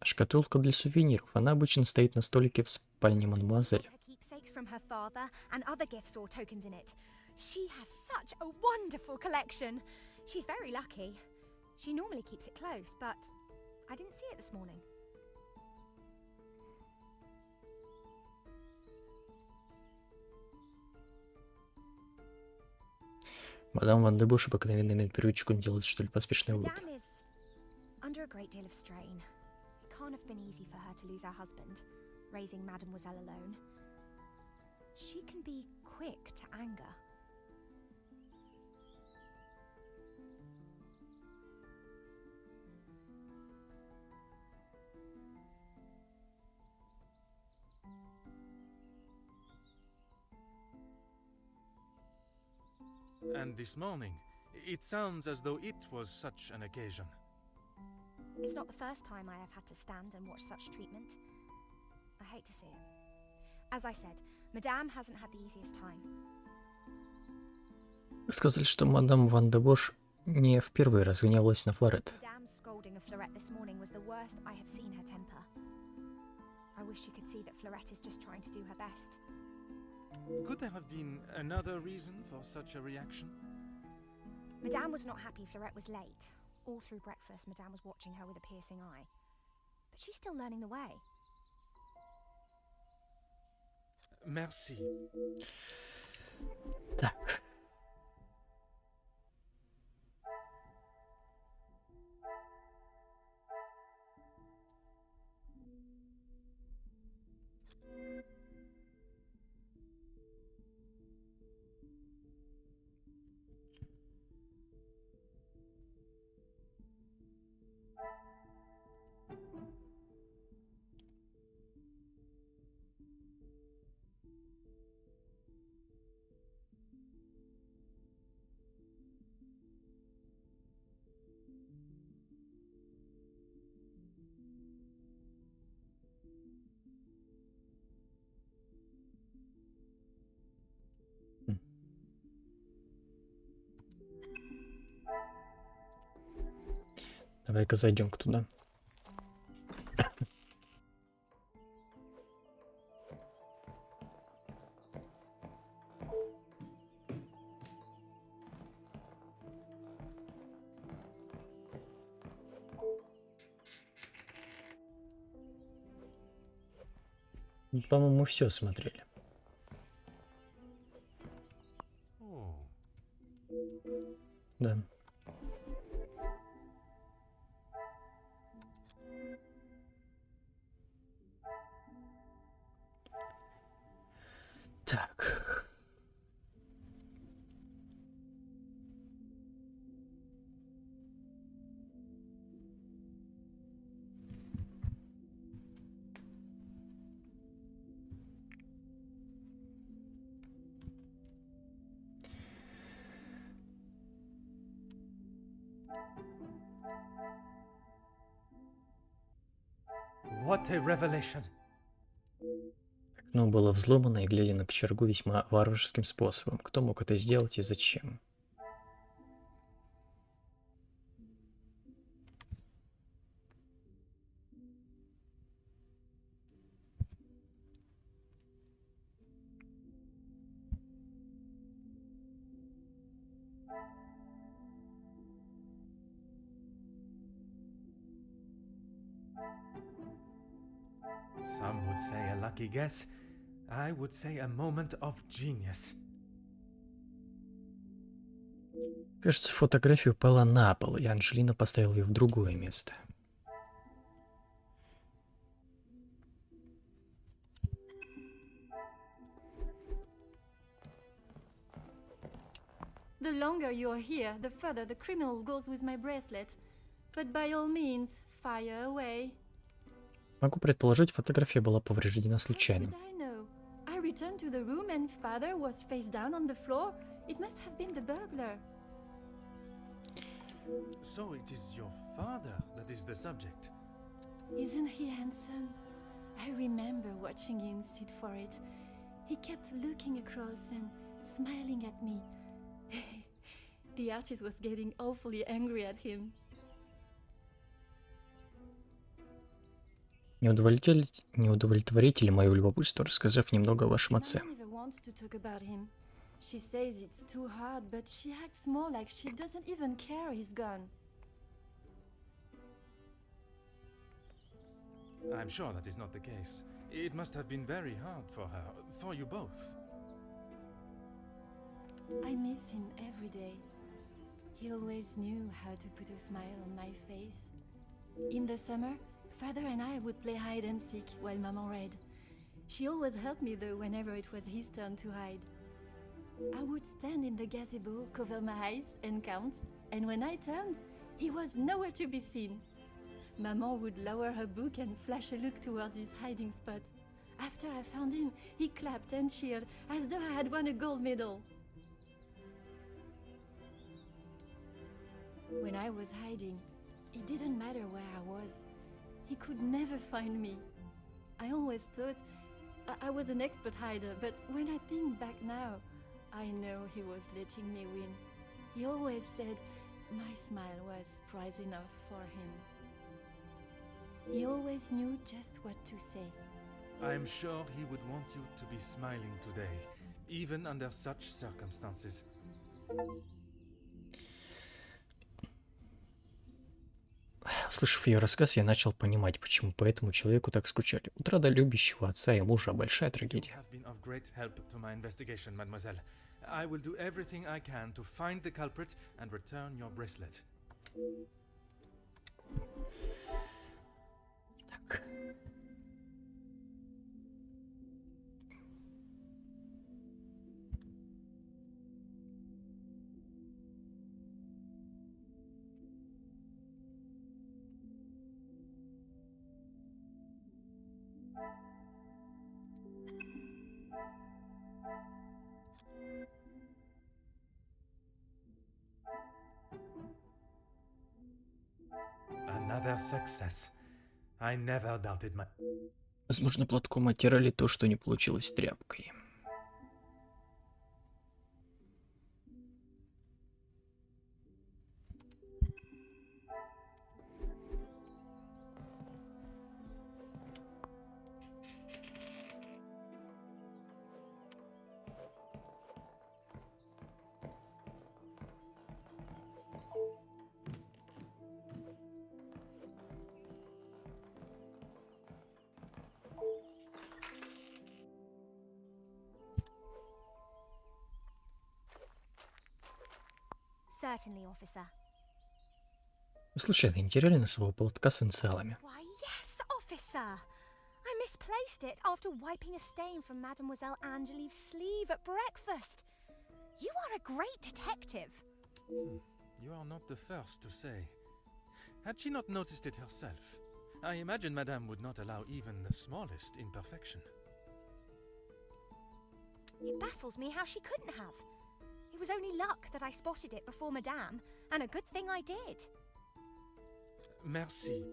Шкатулка для сувениров. Она обычно стоит на столике в спальне мадемуазель. Her keepsakes from her father and other gifts or tokens in it. She has such a wonderful collection. She's very lucky. She normally keeps it close, but I didn't see it this morning. Мадам Ван де Буш обыкновенно имеет привычку делать что ли поспешные выводы. Madame is under a great deal of strain. It can't have been easy for her to lose her husband, raising Mademoiselle alone. She can be quick to anger. And this morning, it sounds as though it was such an occasion. It's not the first time I have had to stand and watch such treatment. I hate to see it. As I said, Madame hasn't had the easiest time. Сказали, что мадам Ван де Буш не впервые разгневалась на Флорет. Madame's scolding of Fleurette this morning was the worst I have seen her temper. I wish you could see that Fleurette is just trying to do her best. Could there have been another reason for such a reaction? Madame was not happy Fleurette was late. All through breakfast, Madame was watching her with a piercing eye. But she's still learning the way. Merci. Так. Давай-ка зайдем-ка туда. По-моему, мы все смотрели. Oh, Да. Так. what a revelation! Окно было взломано, и глядя на кочергу весьма варварским способом. Кто мог это сделать и зачем? Some would say a lucky guess. I would say a moment of genius. Кажется, фотография упала на пол, и Анжелина поставила ее в другое место. The longer you're here, the further the criminal goes with my bracelet. But by all means, fire away. Могу предположить, фотография была повреждена How случайно. should I know? I returned to the room and father was face down on the floor. It must have been the burglar. So it is your father that is the subject. Isn't he handsome? I remember watching him sit for it. He kept looking across and smiling at me. The artist was getting awfully angry at him. Не удовлетворите ли мое любопытство, рассказав немного о вашем отце? Mama never wants to talk about him. She says it's too hard, but she acts more like she doesn't even care he's gone. I'm sure that is not the case. It must have been very hard for her, for you both. I miss him every day. He always knew how to put a smile on my face. In the summer, Father and I would play hide and seek while Maman read. She always helped me though whenever it was his turn to hide. I would stand in the gazebo, cover my eyes and count, and when I turned, he was nowhere to be seen. Maman would lower her book and flash a look towards his hiding spot. After I found him, he clapped and cheered as though I had won a gold medal. When I was hiding, it didn't matter where I was. He could never find me. I always thought I was an expert hider, but when I think back now, I know he was letting me win. He always said my smile was prize enough for him. He always knew just what to say. I'm sure he would want you to be smiling today, even under such circumstances. Услышав ее рассказ, я начал понимать, почему по этому человеку так скучали. Утрата любящего отца и мужа — большая трагедия. Have been of great help to my investigation, mademoiselle. I will do everything I can to find the culprit and return your bracelet. Так. Another success. I never doubted my... Возможно, платком оттирали то, что не получилось тряпкой. Certainly, officer. Вы случайно не теряли носового платка с инициалами? Why, yes, officer. I misplaced it after wiping a stain from Mademoiselle Angelieve's sleeve at breakfast. You are a great detective. You are not the first to say. Had she not noticed it herself, I imagine Madame would not allow even the smallest imperfection. It baffles me how she couldn't have. It was only luck that I spotted it before Madame, and a good thing I did. Merci.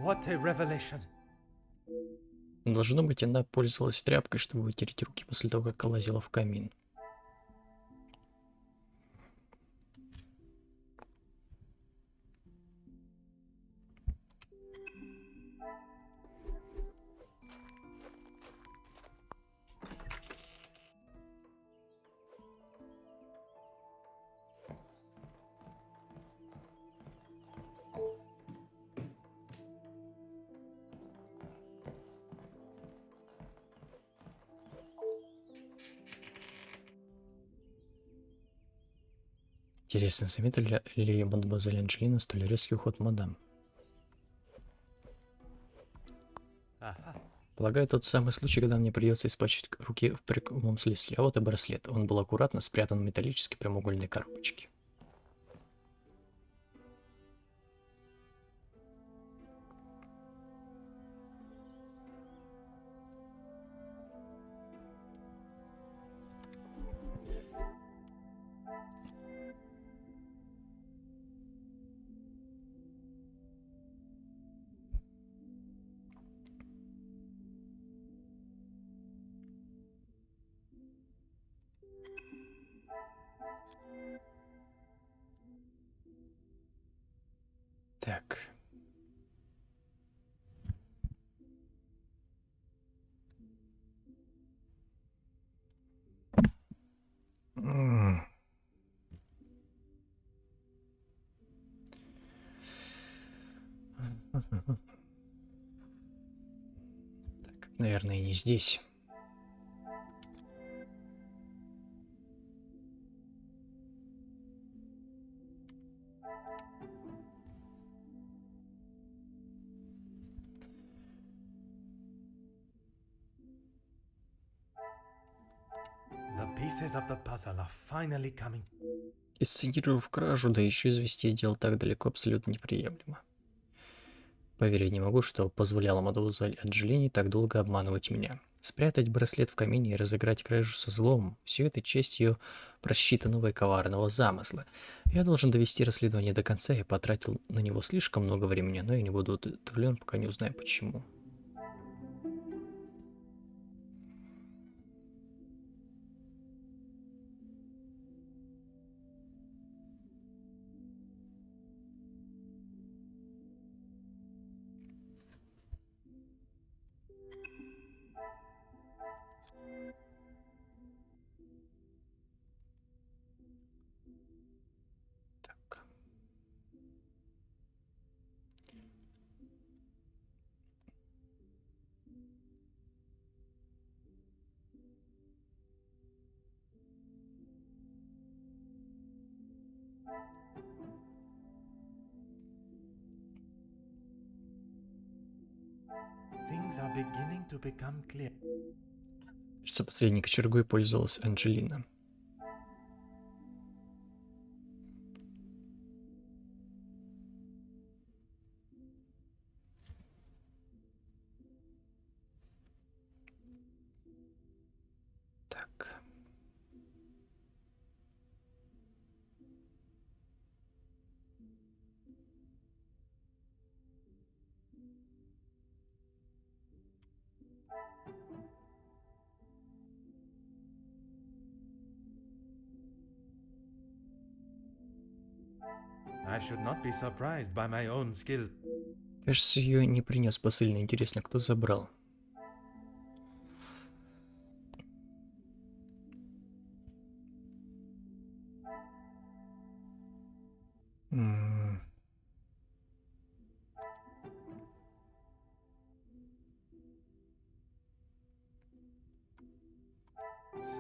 What a revelation! Должно быть, она пользовалась тряпкой, чтобы вытереть руки после того, как лазила в камин. Интересно, заметили ли мадемуазель Анджелина столь резкий уход мадам? Полагаю, тот самый случай, когда мне придется испачкать руки в прямом смысле. А вот и браслет. Он был аккуратно спрятан в металлической прямоугольной коробочке. Так. Так, наверное, не здесь. The pieces of the puzzle are finally coming. Сценировав кражу, да еще извести дело так далеко, абсолютно неприемлемо. Поверить не могу, что позволяло мадемуазель Анджелине так долго обманывать меня. Спрятать браслет в камине и разыграть кражу со злом — все это часть ее просчитанного и коварного замысла. Я должен довести расследование до конца, я потратил на него слишком много времени, но я не буду удовлетворен, пока не узнаю почему. Things are beginning to become clear. Кажется, последней кочергой пользовалась Анджелина. Так. I should not be surprised by my own skills. Кажется, ее не принес посыльный. Интересно, кто забрал?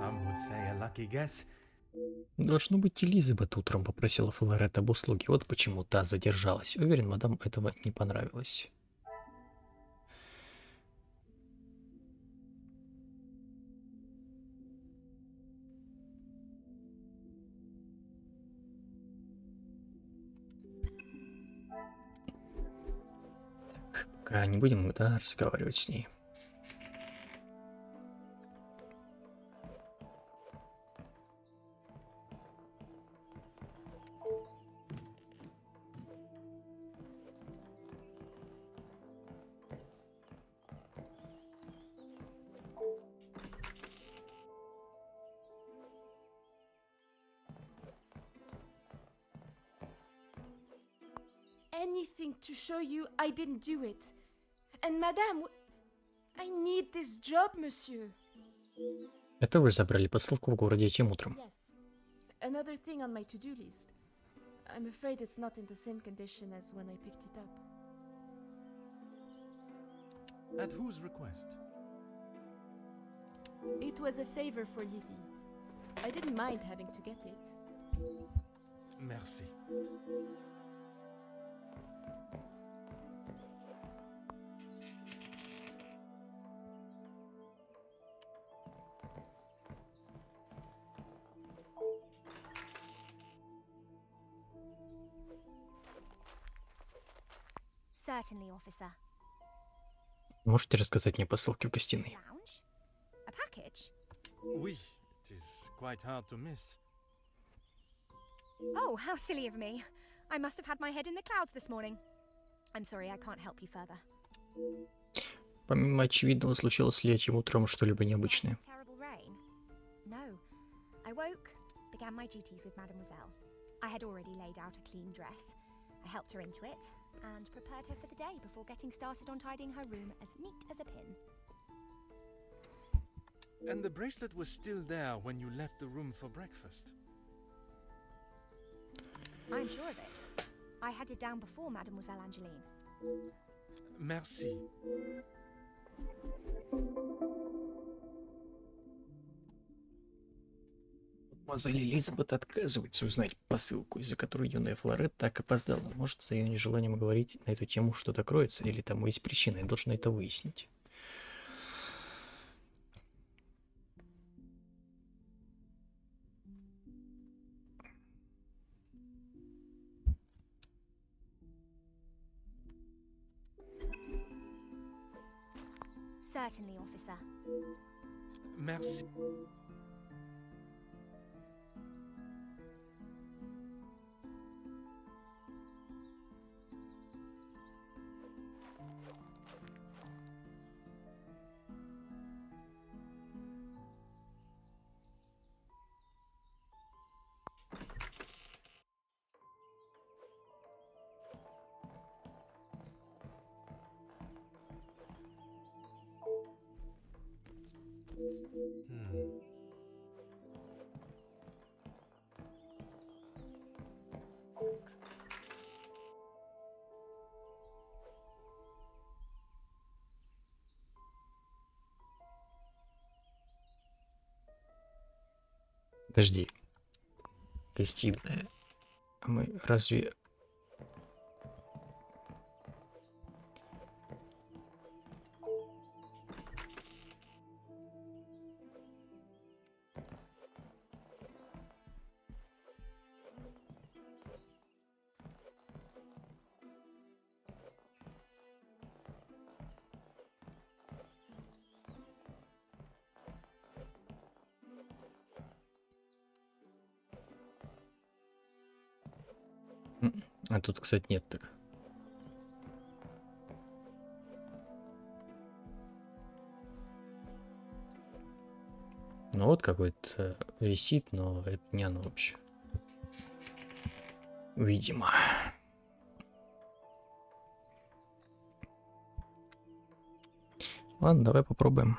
Some would say a lucky guess. Должно быть, Элизабет утром попросила Флорет об услуге. Вот почему та задержалась. Уверен, мадам этого не понравилось. Так, пока не будем, да, разговаривать с ней. Anything to show you I didn't do it. And madame, I need this job, monsieur. Это вы забрали посылку в городе этим утром. Yes. Another thing on my to-do list. I'm afraid it's not in the same condition as when I picked it up. At whose request? It was a favor for Lizzie. I didn't mind having to get it. Merci. Certainly, officer. Можете рассказать мне посылки в гостиной? Lounge? A package? Oui, it is quite hard to miss. Oh, how silly of me. I must have had my head in the clouds this morning. I'm sorry, I can't help you further. Помимо очевидного, случилось ли этим утром что-либо необычное? Terrible rain? No. I woke began my duties with Mademoiselle. I had already laid out a clean dress. I helped her into it and prepared her for the day before getting started on tidying her room as neat as a pin. And the bracelet was still there when you left the room for breakfast? I'm sure of it. I had it down before Mademoiselle Angeline. Merci. Мадемуазель Элизабет отказывается узнать посылку, из-за которой юная Флорет так опоздала. Может, за ее нежеланием говорить на эту тему что-то кроется, или тому есть причина, я должен это выяснить. Certainly, officer. Merci. Подожди. Гостиная. А мы разве... А тут, кстати, нет так. Ну вот какой-то висит, но это не оно вообще. Видимо. Ладно, давай попробуем.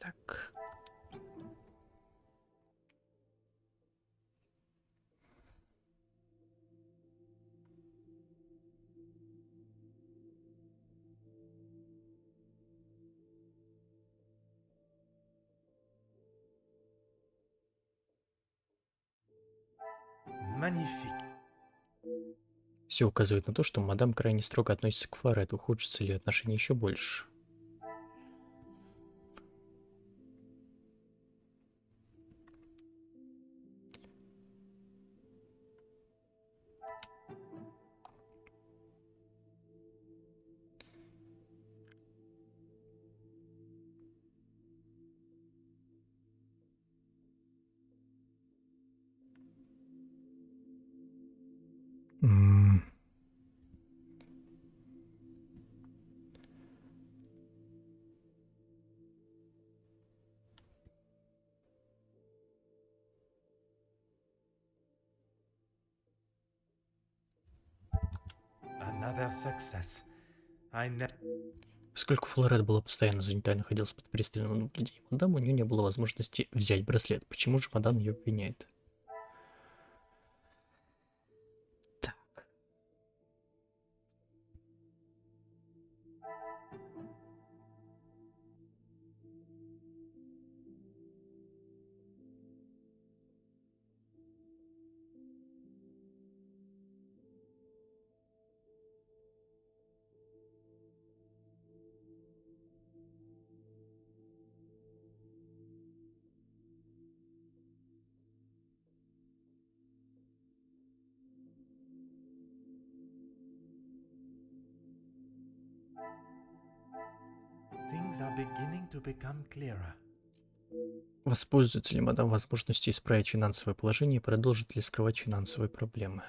Так. Magnifique. Все указывает на то, что мадам крайне строго относится к Флорету. Ухудшится ли отношение еще больше? Another success. Поскольку Флорет была постоянно занята и находилась под пристальным наблюдением мадам, у нее не было возможности взять браслет. Почему же мадам ее обвиняет? Так. are beginning to become clearer. Воспользуется ли мадам возможностью исправить финансовое положение и продолжит ли скрывать финансовые проблемы?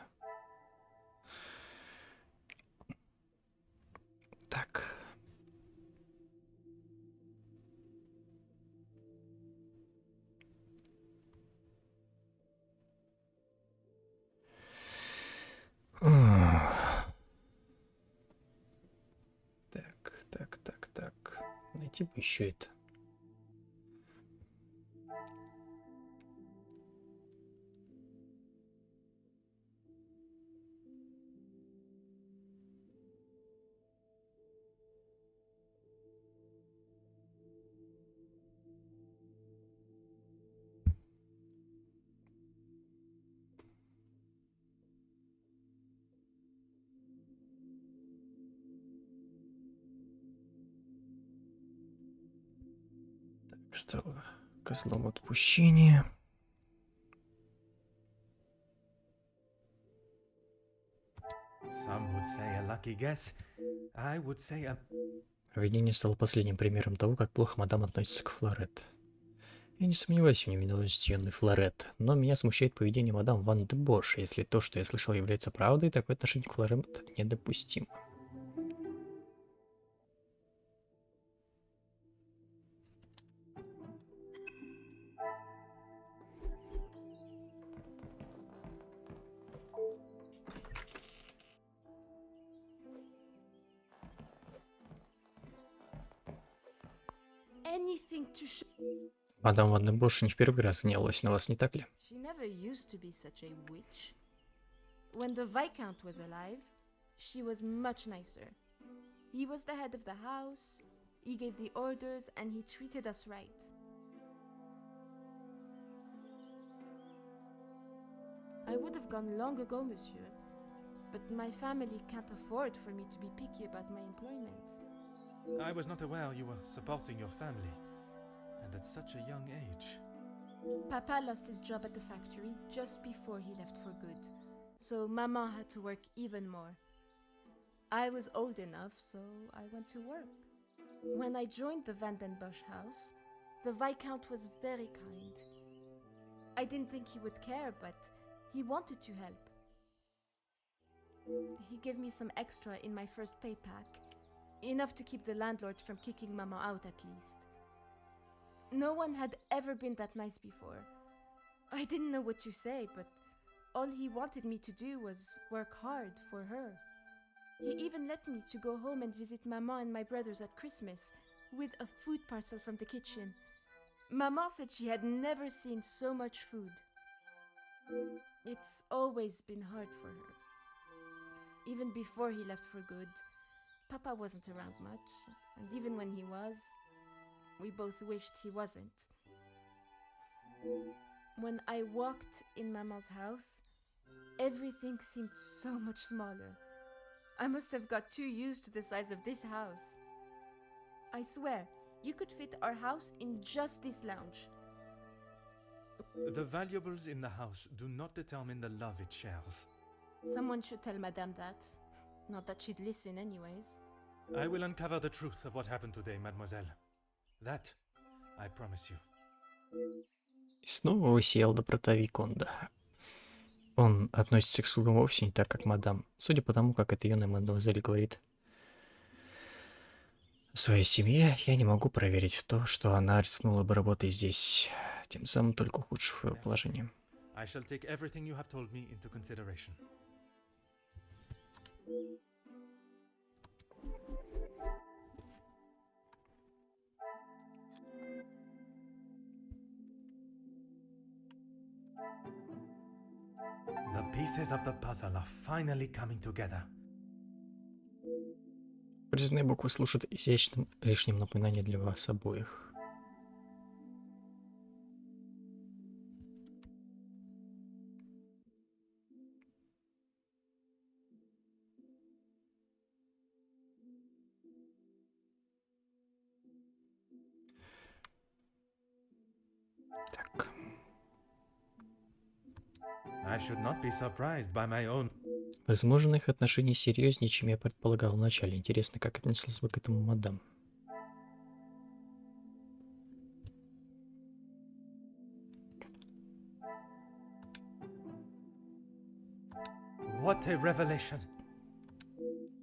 Так. Так. Найти бы еще это. Стало козлом отпущения. Some would say a lucky guess. I would say a... Видение стало последним примером того, как плохо мадам относится к Флорет. Я не сомневаюсь в невиновности юной Флорет, но меня смущает поведение мадам Ван де Бош. Если то, что я слышал, является правдой, такое отношение к Флорет недопустимо. Anything to show. Мадам Ван де Бош не в первый раз гневалась на вас, не так ли? She never used to be such a witch. When the Viscount was alive, she was much nicer. He was the head of the house, he gave the orders, and he treated us right. I would have gone long ago, monsieur, but my family can't afford for me to be picky about my employment. I was not aware you were supporting your family, and at such a young age. Papa lost his job at the factory just before he left for good, so Mama had to work even more. I was old enough, so I went to work. When I joined the Van den Bosch house, the Viscount was very kind. I didn't think he would care, but he wanted to help. He gave me some extra in my first pay pack, enough to keep the landlord from kicking Mama out at least. No one had ever been that nice before. I didn't know what to say, but all he wanted me to do was work hard for her. He even let me to go home and visit Mama and my brothers at Christmas with a food parcel from the kitchen. Mama said she had never seen so much food. It's always been hard for her. Even before he left for good, Papa wasn't around much, and even when he was, we both wished he wasn't. When I walked in Mama's house, everything seemed so much smaller. I must have got too used to the size of this house. I swear, you could fit our house in just this lounge. The valuables in the house do not determine the love it shares. Someone should tell Madame that. Not that she'd listen anyways. I will uncover the truth of what happened today, mademoiselle. That, I promise you. И снова высиял доброта Виконда. Он относится к слугам вовсе не так, как мадам. Судя по тому, как эта юная мадемуазель говорит о своей семье, я не могу проверить в то, что она рискнула бы работой здесь, тем самым только ухудшив его положение. I shall take everything you have told me into consideration. The pieces of the puzzle are finally coming together. Вырезанные буквы служат изящным лишним напоминанием для вас обоих. Так. I should not be surprised by my own... Возможно, их отношения серьезнее, чем я предполагал вначале. Интересно, как отнеслась бы к этому мадам. What a revelation.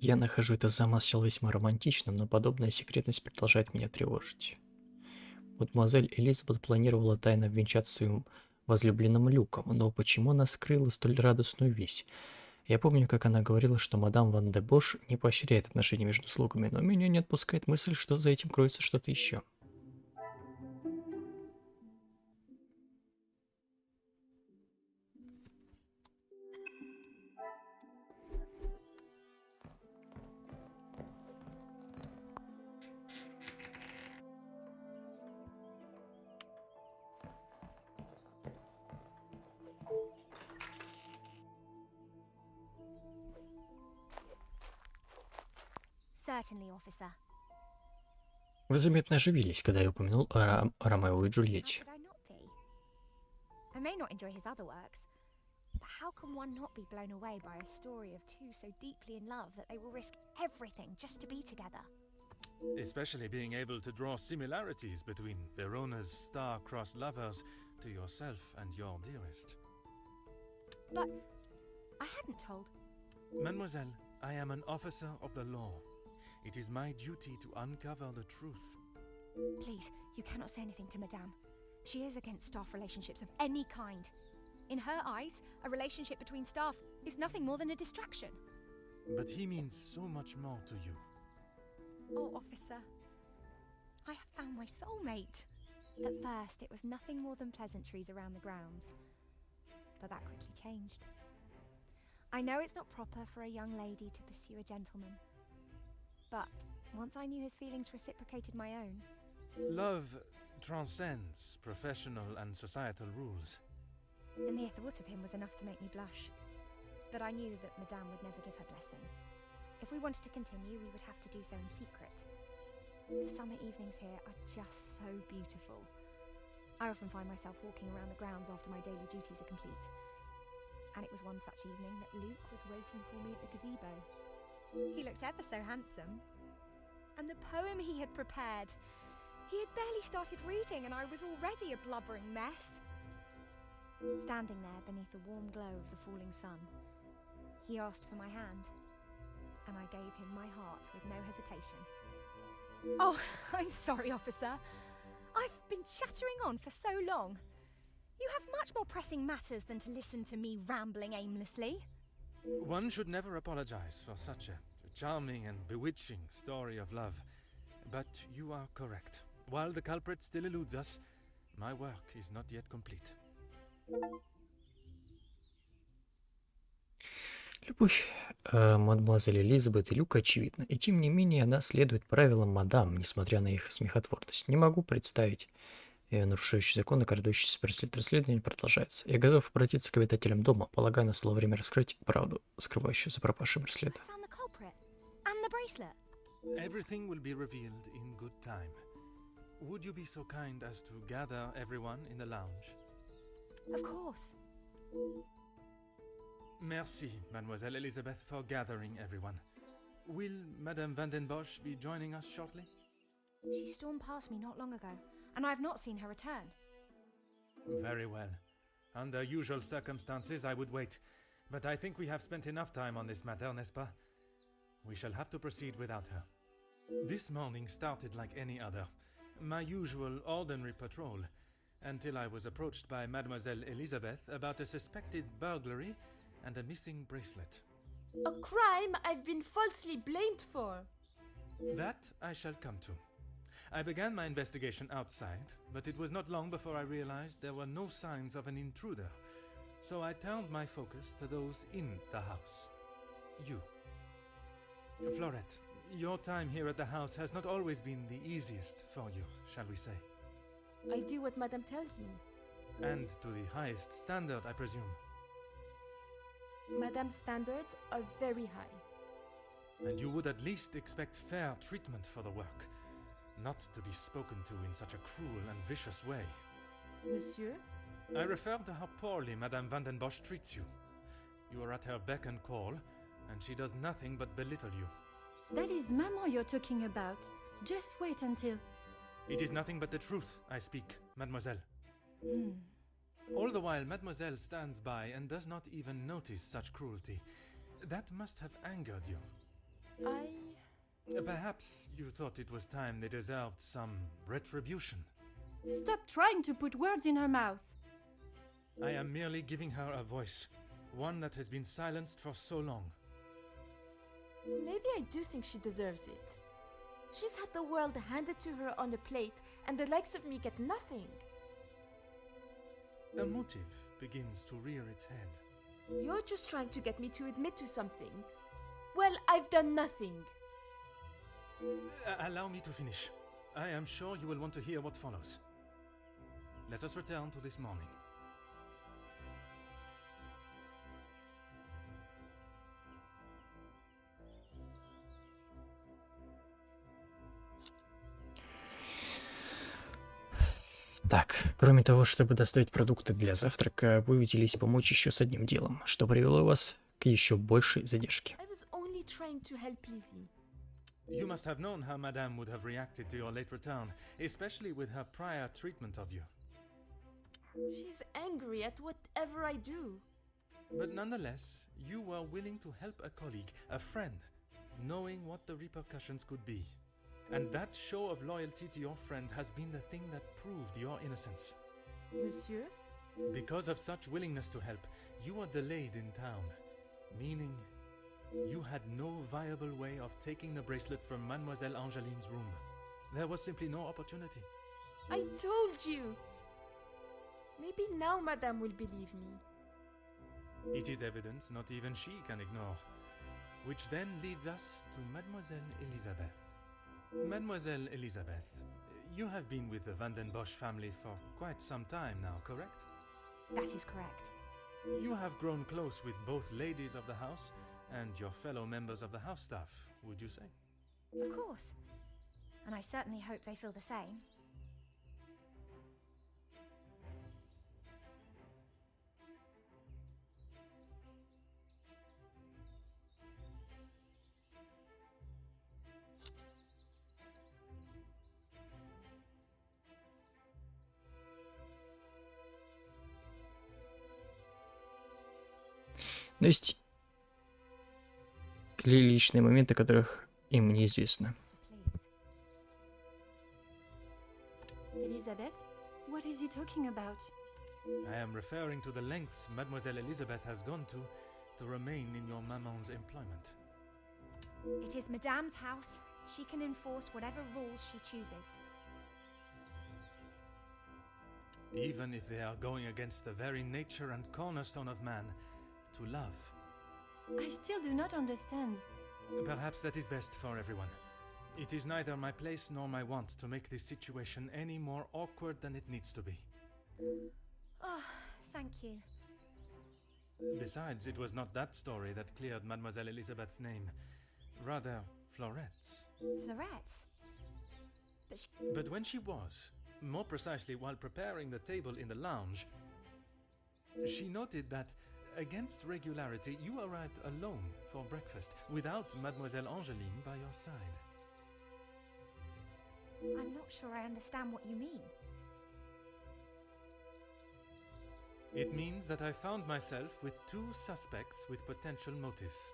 Я нахожу этот замысел весьма романтичным, но подобная секретность продолжает меня тревожить. Мадемуазель Элизабет планировала тайно обвенчаться своим возлюбленным Люком, но почему она скрыла столь радостную весть? Я помню, как она говорила, что мадам Ван де Бош не поощряет отношения между слугами, но меня не отпускает мысль, что за этим кроется что-то еще. Certainly, officer. Вы заметно оживились, когда я упомянул о Ромео и How Джульетте. could I not be? I may not enjoy his other works, but how can one not be blown away by a story of two so deeply in love that they will risk everything just to be together? Especially being able to draw similarities between Verona's star-crossed lovers to yourself and your dearest. But I hadn't told. Mademoiselle, I am an officer of the law. It is my duty to uncover the truth. Please, you cannot say anything to Madame. She is against staff relationships of any kind. In her eyes, a relationship between staff is nothing more than a distraction. But he means so much more to you. Oh, officer, I have found my soulmate. At first, it was nothing more than pleasantries around the grounds. But that quickly changed. I know it's not proper for a young lady to pursue a gentleman. But once I knew his feelings reciprocated my own. Love transcends professional and societal rules. The mere thought of him was enough to make me blush. But I knew that Madame would never give her blessing. If we wanted to continue, we would have to do so in secret. The summer evenings here are just so beautiful. I often find myself walking around the grounds after my daily duties are complete. And it was one such evening that Luke was waiting for me at the gazebo. He looked ever so handsome. And the poem he had prepared. He had barely started reading and I was already a blubbering mess. Standing there beneath the warm glow of the falling sun, he asked for my hand. And I gave him my heart with no hesitation. Oh, I'm sorry, officer. I've been chattering on for so long. You have much more pressing matters than to listen to me rambling aimlessly. One should never apologize for such a charming and bewitching story of love. But you are correct. While the culprit still eludes us, my work is not yet complete. Любовь мадемуазель Элизабет и Люка очевидна, и тем не менее она следует правилам мадам, несмотря на их смехотворность. Не могу представить нарушающий закон и крадущийся расследование продолжается. Я готов обратиться к обитателям дома, полагаю, настало время раскрыть правду, скрывающуюся за пропавшим браслетом. I found the culprit and the bracelet. Everything will be revealed in good time. Would you be so kind as to gather everyone in the lounge? Of course. Merci, Mademoiselle Elizabeth, for gathering everyone. Will Madame Van den Bosch be joining us shortly? She stormed past me not long ago, and I have not seen her return. Very well. Under usual circumstances, I would wait. But I think we have spent enough time on this matter, n'est-ce pas? We shall have to proceed without her. This morning started like any other. My usual ordinary patrol, until I was approached by Mademoiselle Elizabeth about a suspected burglary and a missing bracelet. A crime I've been falsely blamed for. That I shall come to. I began my investigation outside, but it was not long before I realized there were no signs of an intruder, so I turned my focus to those in the house. You. Florette, your time here at the house has not always been the easiest for you, shall we say? I do what Madame tells me. And to the highest standard, I presume. Madame's standards are very high. And you would at least expect fair treatment for the work, not to be spoken to in such a cruel and vicious way. Monsieur? I refer to how poorly Madame Van den Bosch treats you. You are at her beck and call, and she does nothing but belittle you. That is Maman you're talking about. Just wait until... It is nothing but the truth I speak, mademoiselle. All the while, mademoiselle stands by and does not even notice such cruelty. That must have angered you. Perhaps you thought it was time they deserved some retribution. Stop trying to put words in her mouth. I am merely giving her a voice, one that has been silenced for so long. Maybe I do think she deserves it. She's had the world handed to her on a plate, and the likes of me get nothing. A motive begins to rear its head. You're just trying to get me to admit to something. Well, I've done nothing. Allow me to finish. I am sure you will want to hear what follows. Let us return to this morning. Так, кроме того, чтобы доставить продукты для завтрака, вы выделились помочь еще с одним делом, что привело вас к еще большей задержке. I was only trying to help Lizzie. You must have known how Madame would have reacted to your late return, especially with her prior treatment of you. She's angry at whatever I do. But nonetheless, you were willing to help a colleague, a friend, knowing what the repercussions could be. And that show of loyalty to your friend has been the thing that proved your innocence. Monsieur? Because of such willingness to help, you were delayed in town, meaning you had no viable way of taking the bracelet from Mademoiselle Angeline's room. There was simply no opportunity. I told you! Maybe now Madame will believe me. It is evidence not even she can ignore. Which then leads us to Mademoiselle Elisabeth. Mademoiselle Elisabeth, you have been with the Van den Bosch family for quite some time now, correct? That is correct. You have grown close with both ladies of the house and your fellow members of the house staff, would you say? Of course. And I certainly hope they feel the same. Но есть личные моменты, которых им неизвестно. Elizabeth, what is he talking about? I am referring to the lengths Mademoiselle Elisabeth has gone to remain in your maman's employment. It is Madame's house. She can enforce whatever rules she chooses. Even if they are going against the very nature and cornerstone of man, to love. I still do not understand. Perhaps that is best for everyone. It is neither my place nor my want to make this situation any more awkward than it needs to be. Oh, thank you. Besides, it was not that story that cleared Mademoiselle Elisabeth's name. Rather, Florette's. Florets? But when she was, more precisely while preparing the table in the lounge, she noted that, against regularity, you arrived alone for breakfast, without Mademoiselle Angeline by your side. I'm not sure I understand what you mean. It means that I found myself with two suspects with potential motives.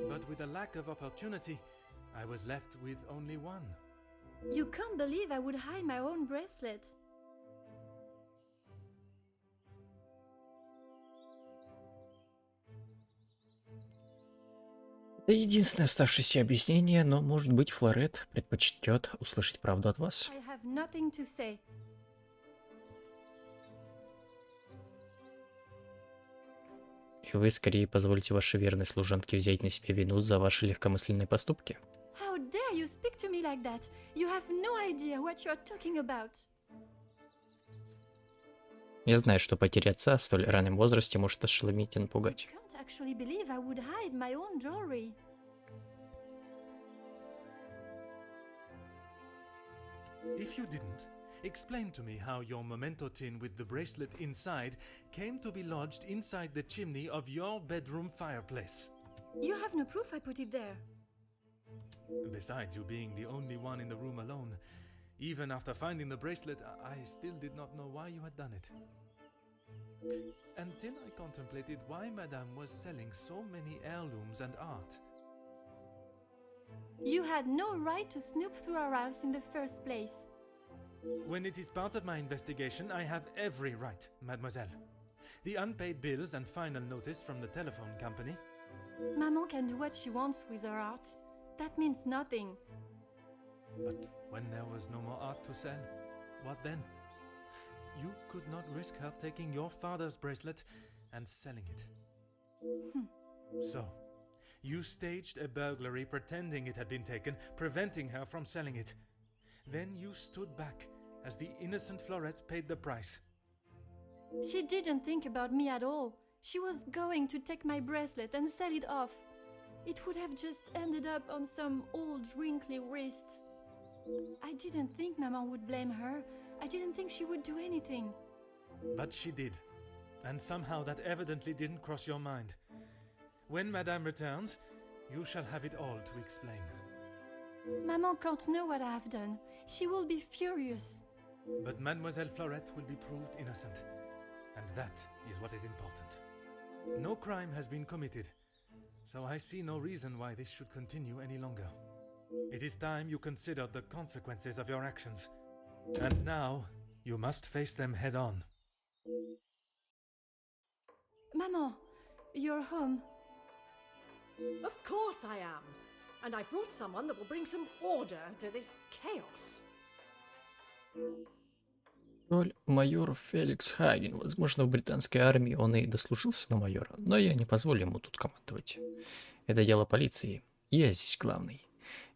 But with a lack of opportunity, I was left with only one. You can't believe I would hide my own bracelet. Это единственное оставшееся объяснение, но, может быть, Флорет предпочтет услышать правду от вас. I have nothing to say. И вы скорее позволите вашей верной служанке взять на себя вину за ваши легкомысленные поступки. How dare you speak to me like that? You have no idea what you're talking about. Я знаю, что потеря отца в столь раннем возрасте может ошеломить и напугать. I can't actually believe I would hide my own jewelry. If you didn't, explain to me how your memento tin with the bracelet inside came to be lodged inside the chimney of your bedroom fireplace. You have no proof I put it there. Besides you being the only one in the room alone, even after finding the bracelet, I still did not know why you had done it. Until I contemplated why Madame was selling so many heirlooms and art. You had no right to snoop through our house in the first place. When it is part of my investigation, I have every right, mademoiselle. The unpaid bills and final notice from the telephone company. Maman can do what she wants with her art. That means nothing. But when there was no more art to sell, what then? You could not risk her taking your father's bracelet and selling it. So, you staged a burglary pretending it had been taken, preventing her from selling it. Then you stood back as the innocent Florette paid the price. She didn't think about me at all. She was going to take my bracelet and sell it off. It would have just ended up on some old wrinkly wrist. I didn't think Maman would blame her. I didn't think she would do anything. But she did. And somehow that evidently didn't cross your mind. When Madame returns, you shall have it all to explain. Maman can't know what I have done. She will be furious. But Mademoiselle Florette will be proved innocent. And that is what is important. No crime has been committed, so I see no reason why this should continue any longer. It is time you considered the consequences of your actions. And now, you must face them head on. Maman, you're home. Of course I am. And I've brought someone that will bring some order to this chaos. Майор Феликс Хаген. Возможно, в британской армии он и дослужился на майора, но я не позволю ему тут командовать. Это дело полиции. Я здесь главный.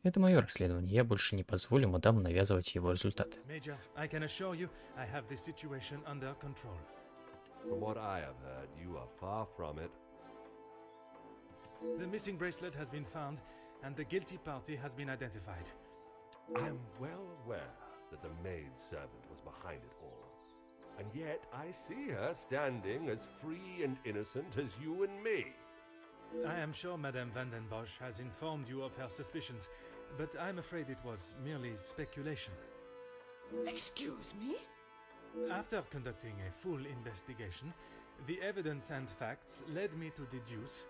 Это мое расследование. Я больше не позволю мадам навязывать его результаты. Major, I can assure you I have this situation under control. From what I have heard, you are far from it. The missing bracelet has been found, and the guilty party has been identified. I'm well aware that the maid-servant was behind it all. And yet I see her standing as free and innocent as you and me. I am sure Madame Van den Bosch has informed you of her suspicions, but I'm afraid it was merely speculation. Excuse me? After conducting a full investigation, the evidence and facts led me to deduce...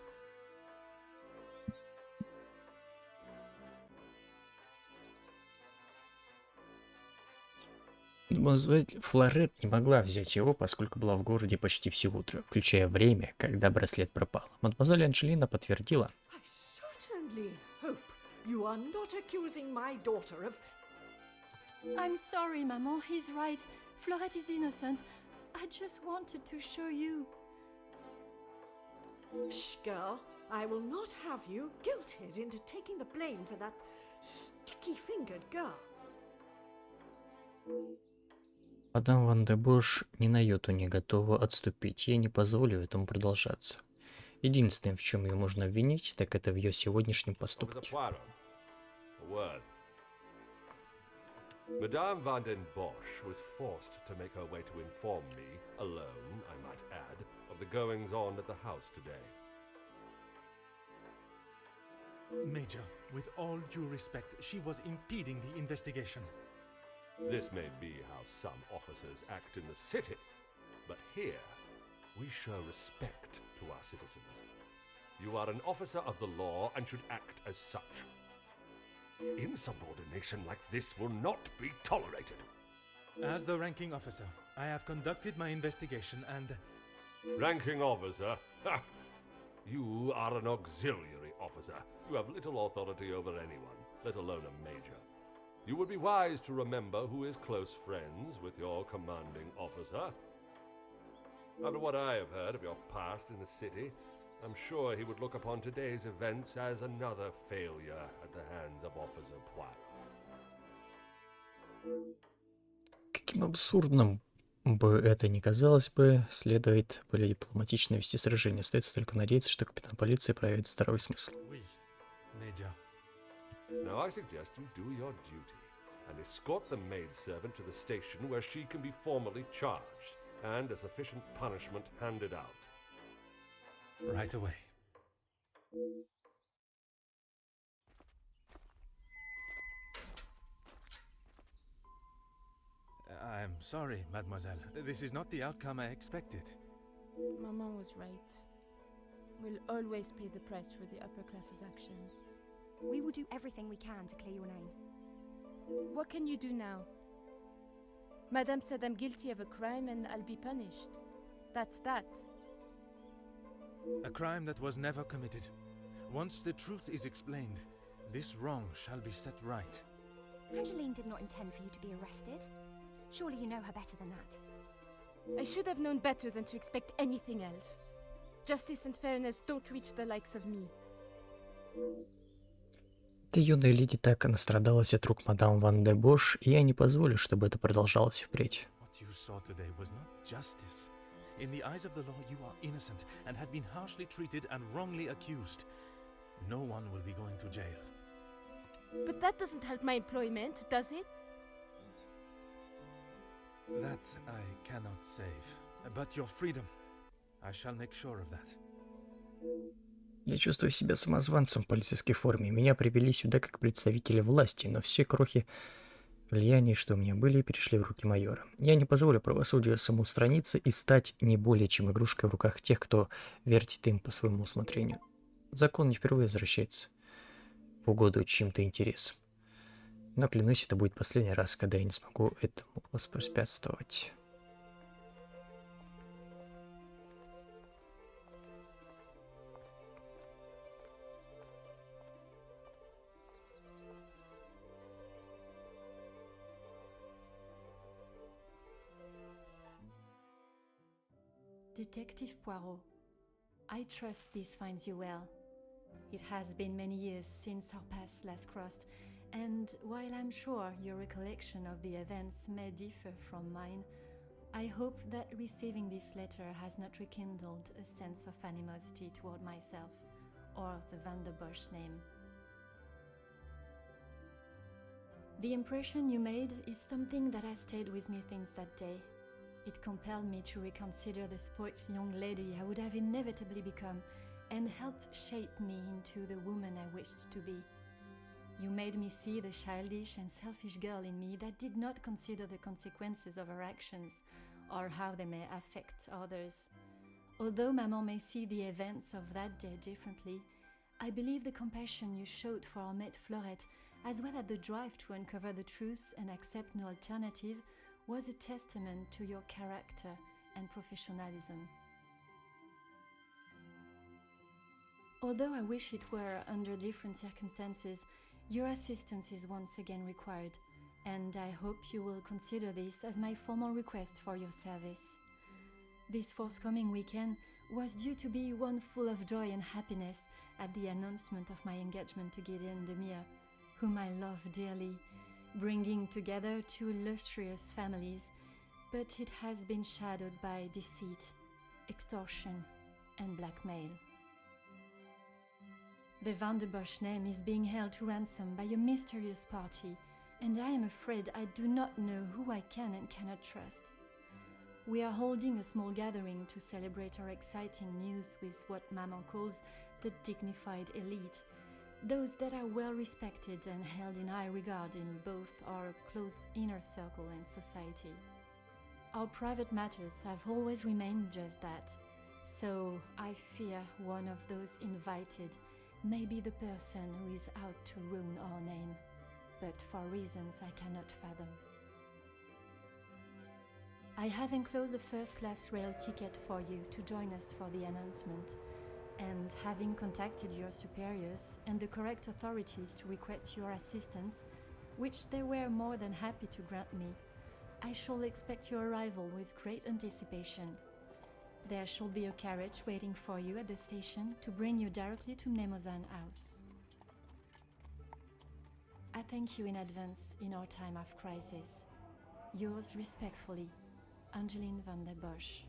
Мадемуазель Флорет не могла взять его, поскольку была в городе почти все утро, включая время, когда браслет пропал. Мадемуазель Анджелина подтвердила. I certainly hope you are not accusing my daughter of... I'm sorry, Maman. He's right. Florette is innocent. I just wanted to show you. Shh, girl. I will not have you guilted into taking the blame for that sticky-fingered girl. Мадам Ван де Бош ни на йоту не готова отступить. Я не позволю этому продолжаться. Единственное, в чем ее можно обвинить, так это в ее сегодняшнем поступке. Madame Van den Bosch was forced to make her way to inform me, alone, I might add, of the goings-on at the house today. Major, with all due respect, she was impeding the investigation. This may be how some officers act in the city, but here we show respect to our citizens. You are an officer of the law and should act as such. Insubordination like this will not be tolerated. As the ranking officer, I have conducted my investigation and... Ranking officer? Ha! You are an auxiliary officer. You have little authority over anyone, let alone a major. You would be wise to remember who is close friends with your commanding officer. After what I have heard of your past in the city, I'm sure he would look upon today's events as another failure at the hands of Officer Poirot. Каким абсурдным бы это ни казалось бы, следует более дипломатично вести сражение. Остается только надеяться, что капитан полиции проявит здравый смысл. Oui, Major. Now I suggest you do your duty and escort the maidservant to the station where she can be formally charged and a sufficient punishment handed out. Right away. I'm sorry, mademoiselle. This is not the outcome I expected. Maman was right. We'll always pay the price for the upper class's actions. We will do everything we can to clear your name. What can you do now? Madame said I'm guilty of a crime and I'll be punished. That's that. A crime that was never committed. Once the truth is explained, this wrong shall be set right. Angeline did not intend for you to be arrested. Surely you know her better than that. I should have known better than to expect anything else. Justice and fairness don't reach the likes of me. Эта юная леди так настрадалась от рук мадам Ван де Бош, и я не позволю, чтобы это продолжалось впредь. What you saw today was not justice. In the eyes of the law, you are innocent and have been harshly treated and wrongly accused. No one will be going to jail. But that doesn't help my employment, does it? That I cannot save. But your freedom, I shall make sure of that. Я чувствую себя самозванцем в полицейской форме. Меня привели сюда как представителя власти, но все крохи влияния, что у меня были, перешли в руки майора. Я не позволю правосудию самоустраниться и стать не более чем игрушкой в руках тех, кто вертит им по своему усмотрению. Закон не впервые возвращается в угоду чьим-то интересам. Но, клянусь, это будет последний раз, когда я не смогу этому воспрепятствовать. Detective Poirot, I trust this finds you well. It has been many years since our paths last crossed, and while I'm sure your recollection of the events may differ from mine, I hope that receiving this letter has not rekindled a sense of animosity toward myself or the Van der Bosch name. The impression you made is something that has stayed with me since that day. It compelled me to reconsider the spoilt young lady I would have inevitably become and helped shape me into the woman I wished to be. You made me see the childish and selfish girl in me that did not consider the consequences of her actions or how they may affect others. Although Maman may see the events of that day differently, I believe the compassion you showed for our mate Florette, as well as the drive to uncover the truth and accept no alternative, was a testament to your character and professionalism. Although I wish it were under different circumstances, your assistance is once again required, and I hope you will consider this as my formal request for your service. This forthcoming weekend was due to be one full of joy and happiness at the announcement of my engagement to Gideon Demir, whom I love dearly, bringing together two illustrious families, but it has been shadowed by deceit, extortion, and blackmail. The Van der Bosch name is being held to ransom by a mysterious party, and I am afraid I do not know who I can and cannot trust. We are holding a small gathering to celebrate our exciting news with what Maman calls the dignified elite, those that are well respected and held in high regard in both our close inner circle and society. Our private matters have always remained just that, so I fear one of those invited may be the person who is out to ruin our name, but for reasons I cannot fathom. I have enclosed a first-class rail ticket for you to join us for the announcement, and having contacted your superiors and the correct authorities to request your assistance, which they were more than happy to grant me, I shall expect your arrival with great anticipation. There shall be a carriage waiting for you at the station to bring you directly to Mnemosyne House. I thank you in advance in our time of crisis. Yours respectfully, Angeline Van der Bosch.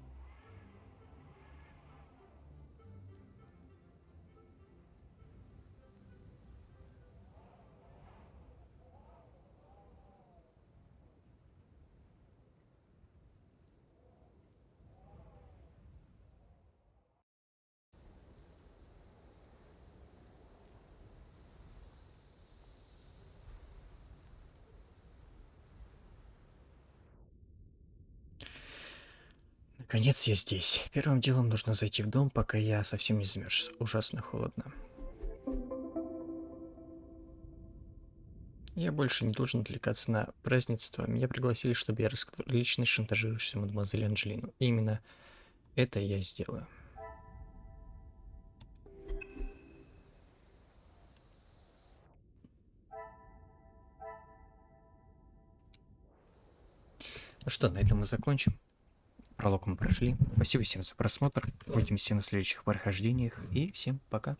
Конец я здесь. Первым делом нужно зайти в дом, пока я совсем не замерз. Ужасно холодно. Я больше не должен отвлекаться на празднество. Меня пригласили, чтобы я раскрыл личность шантажирующую мадемуазель Анджелину. И именно это я сделаю. Ну что, на этом мы закончим. Пролог мы прошли. Спасибо всем за просмотр. Увидимся на следующих прохождениях. И всем пока.